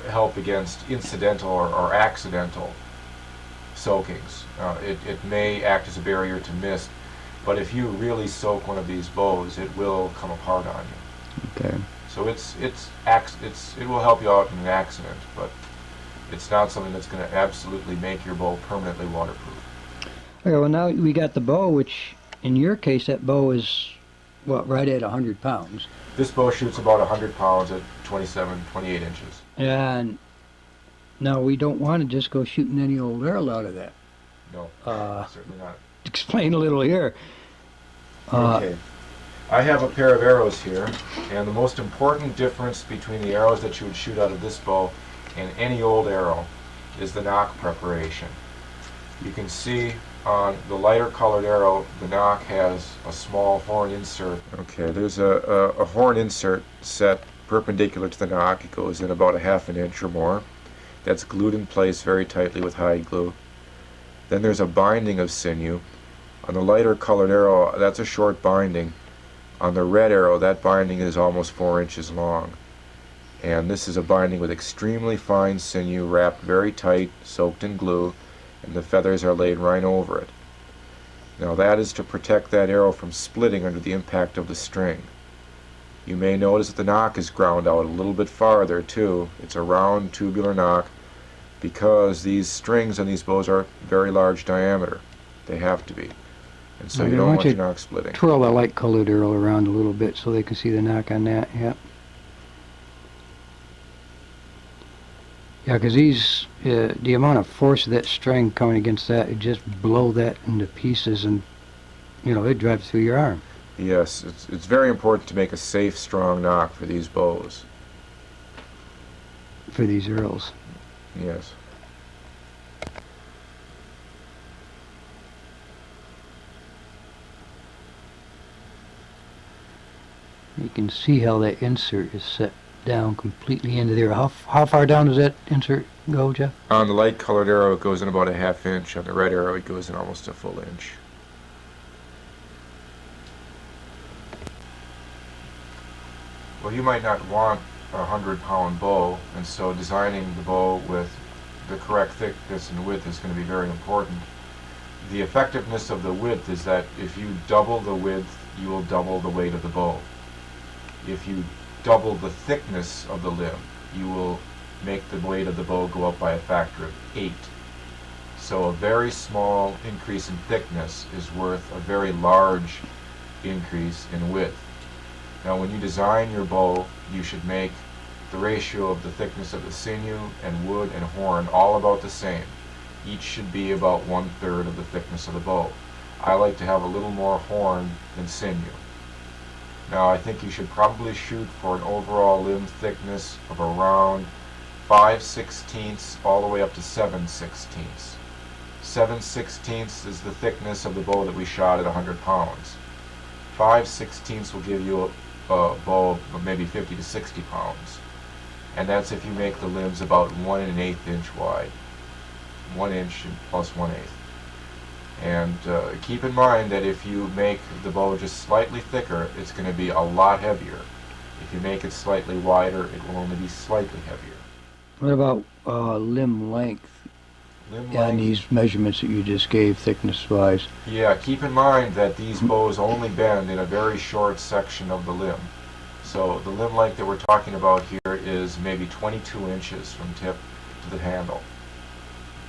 help against incidental or accidental soakings. It may act as a barrier to mist, but if you really soak one of these bows, it will come apart on you. Okay. So it will help you out in an accident, but it's not something that's going to absolutely make your bow permanently waterproof. Okay, well now we got the bow, which in your case that bow is, what, right at 100 pounds. This bow shoots about 100 pounds at 27, 28 inches. And now we don't want to just go shooting any old arrow out of that. No, certainly not. Explain a little here. Okay. I have a pair of arrows here, and the most important difference between the arrows that you would shoot out of this bow and any old arrow is the nock preparation. You can see on the lighter colored arrow, the nock has a small horn insert. Okay, there's a horn insert set perpendicular to the nock. It goes in about a half an inch or more. That's glued in place very tightly with hide glue. Then there's a binding of sinew. On the lighter colored arrow, that's a short binding. On the red arrow, that binding is almost 4 inches long. And this is a binding with extremely fine sinew wrapped very tight, soaked in glue, and the feathers are laid right over it. Now that is to protect that arrow from splitting under the impact of the string. You may notice that the nock is ground out a little bit farther too. It's a round tubular nock because these strings on these bows are very large diameter. They have to be. And so Okay, you don't why want don't your you knock splitting. Twirl the light colored arrow around a little bit so they can see the knock on that. Yep. Yeah, because the amount of force of that string coming against that, it just blow that into pieces, and it drives through your arm. Yes, it's very important to make a safe, strong knock for these bows. For these arrows. Yes. You can see how that insert is set down completely into there. How far down does that insert go, Jeff? On the light colored arrow, it goes in about a ½ inch. On the red arrow, it goes in almost a full inch. Well, you might not want a 100-pound bow, and so designing the bow with the correct thickness and width is going to be very important. The effectiveness of the width is that if you double the width, you will double the weight of the bow. If you double the thickness of the limb, you will make the weight of the bow go up by a factor of 8. So a very small increase in thickness is worth a very large increase in width. Now when you design your bow, you should make the ratio of the thickness of the sinew and wood and horn all about the same. Each should be about 1/3 of the thickness of the bow. I like to have a little more horn than sinew. Now I think you should probably shoot for an overall limb thickness of around 5/16 all the way up to 7/16. 7/16 is the thickness of the bow that we shot at 100 pounds. 5/16 will give you a bow of maybe 50 to 60 pounds. And that's if you make the limbs about 1 1/8 inch wide. 1 inch plus 1/8. And keep in mind that if you make the bow just slightly thicker, it's going to be a lot heavier. If you make it slightly wider, it will only be slightly heavier. What about limb length Limb on length, these measurements that you just gave, thickness-wise? yeah, keep in mind that these bows only bend in a very short section of the limb. So the limb length that we're talking about here is maybe 22 inches from tip to the handle.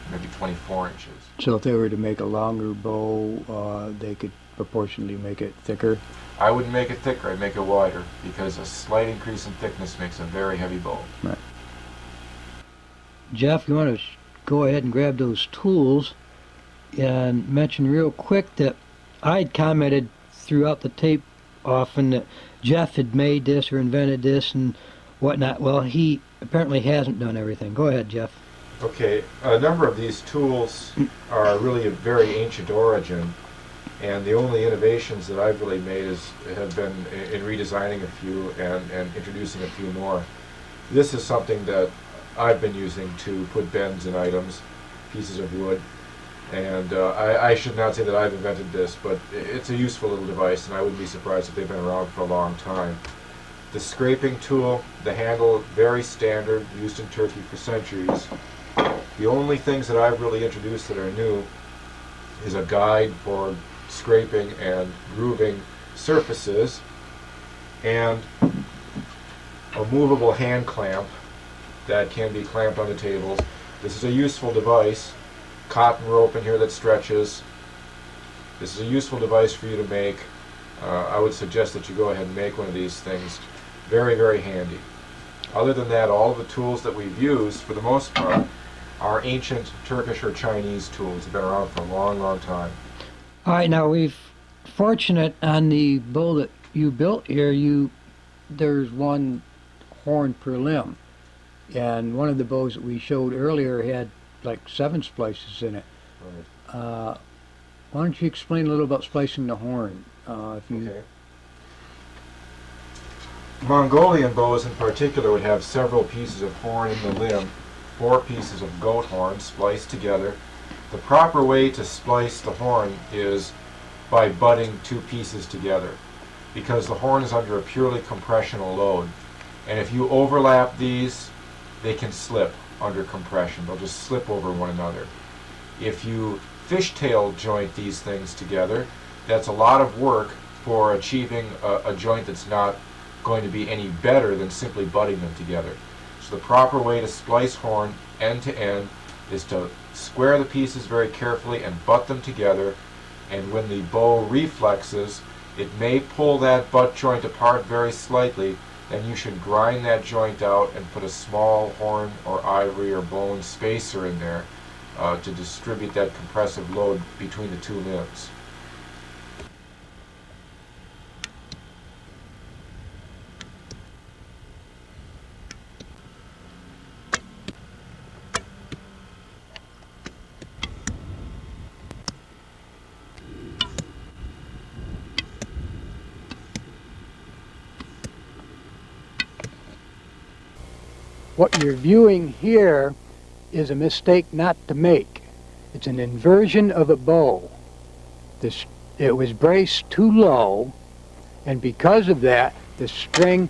Maybe 24 inches. So if they were to make a longer bow, they could proportionally make it thicker? I wouldn't make it thicker, I'd make it wider, because a slight increase in thickness makes a very heavy bow. Right. Jeff, you want to go ahead and grab those tools and mention real quick that I'd commented throughout the tape often that Jeff had made this or invented this and whatnot. Well, he apparently hasn't done everything. Go ahead, Jeff. Okay, a number of these tools are really of very ancient origin, and the only innovations that I've really made have been in redesigning a few and introducing a few more. This is something that I've been using to put bends in items, pieces of wood, and I should not say that I've invented this, but it's a useful little device, and I wouldn't be surprised if they've been around for a long time. The scraping tool, the handle, very standard, used in Turkey for centuries. The only things that I've really introduced that are new is a guide for scraping and grooving surfaces and a movable hand clamp that can be clamped onto tables. This is a useful device. Cotton rope in here that stretches. This is a useful device for you to make. I would suggest that you go ahead and make one of these things. Very, very handy. Other than that, all of the tools that we've used, for the most part, are ancient Turkish or Chinese tools. They've been around for a long, long time. All right, now fortunate on the bow that you built here, there's one horn per limb. And one of the bows that we showed earlier had like 7 splices in it. Right. Why don't you explain a little about splicing the horn? Okay. Mongolian bows in particular would have several pieces of horn in the limb, 4 pieces of goat horn spliced together. The proper way to splice the horn is by butting 2 pieces together, because the horn is under a purely compressional load. And if you overlap these, they can slip under compression. They'll just slip over one another. If you fishtail joint these things together, that's a lot of work for achieving a joint that's not going to be any better than simply butting them together. So the proper way to splice horn end to end is to square the pieces very carefully and butt them together, and when the bow reflexes, it may pull that butt joint apart very slightly. Then you should grind that joint out and put a small horn or ivory or bone spacer in there to distribute that compressive load between the two limbs. What you're viewing here is a mistake not to make. It's an inversion of a bow. It was braced too low, and because of that, the string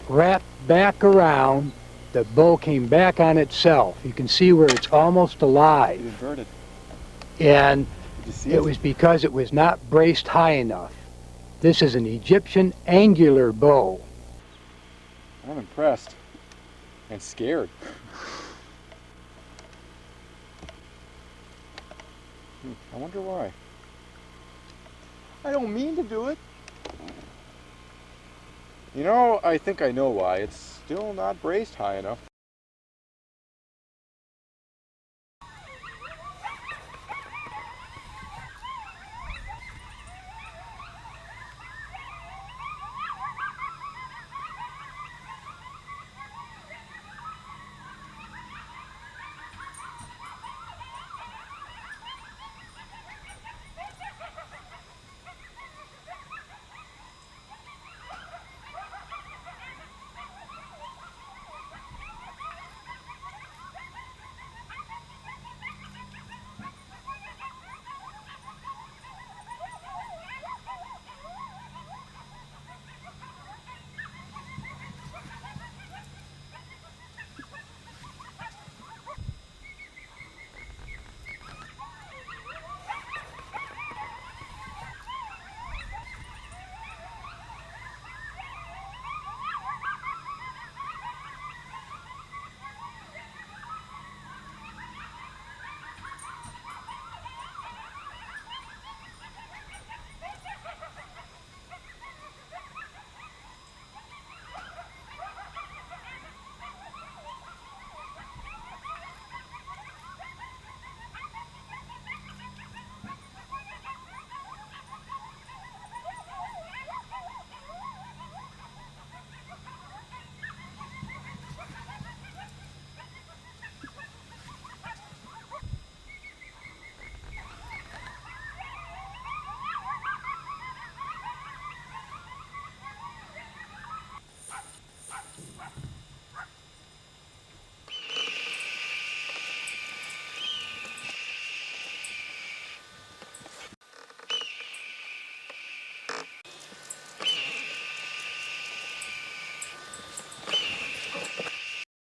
wrapped back around, the bow came back on itself. You can see where it's almost alive. Inverted. And Did you see it was because it was not braced high enough. This is an Egyptian angular bow. I'm impressed. And scared. I wonder why. I don't mean to do it. You know, I think I know why. It's still not braced high enough.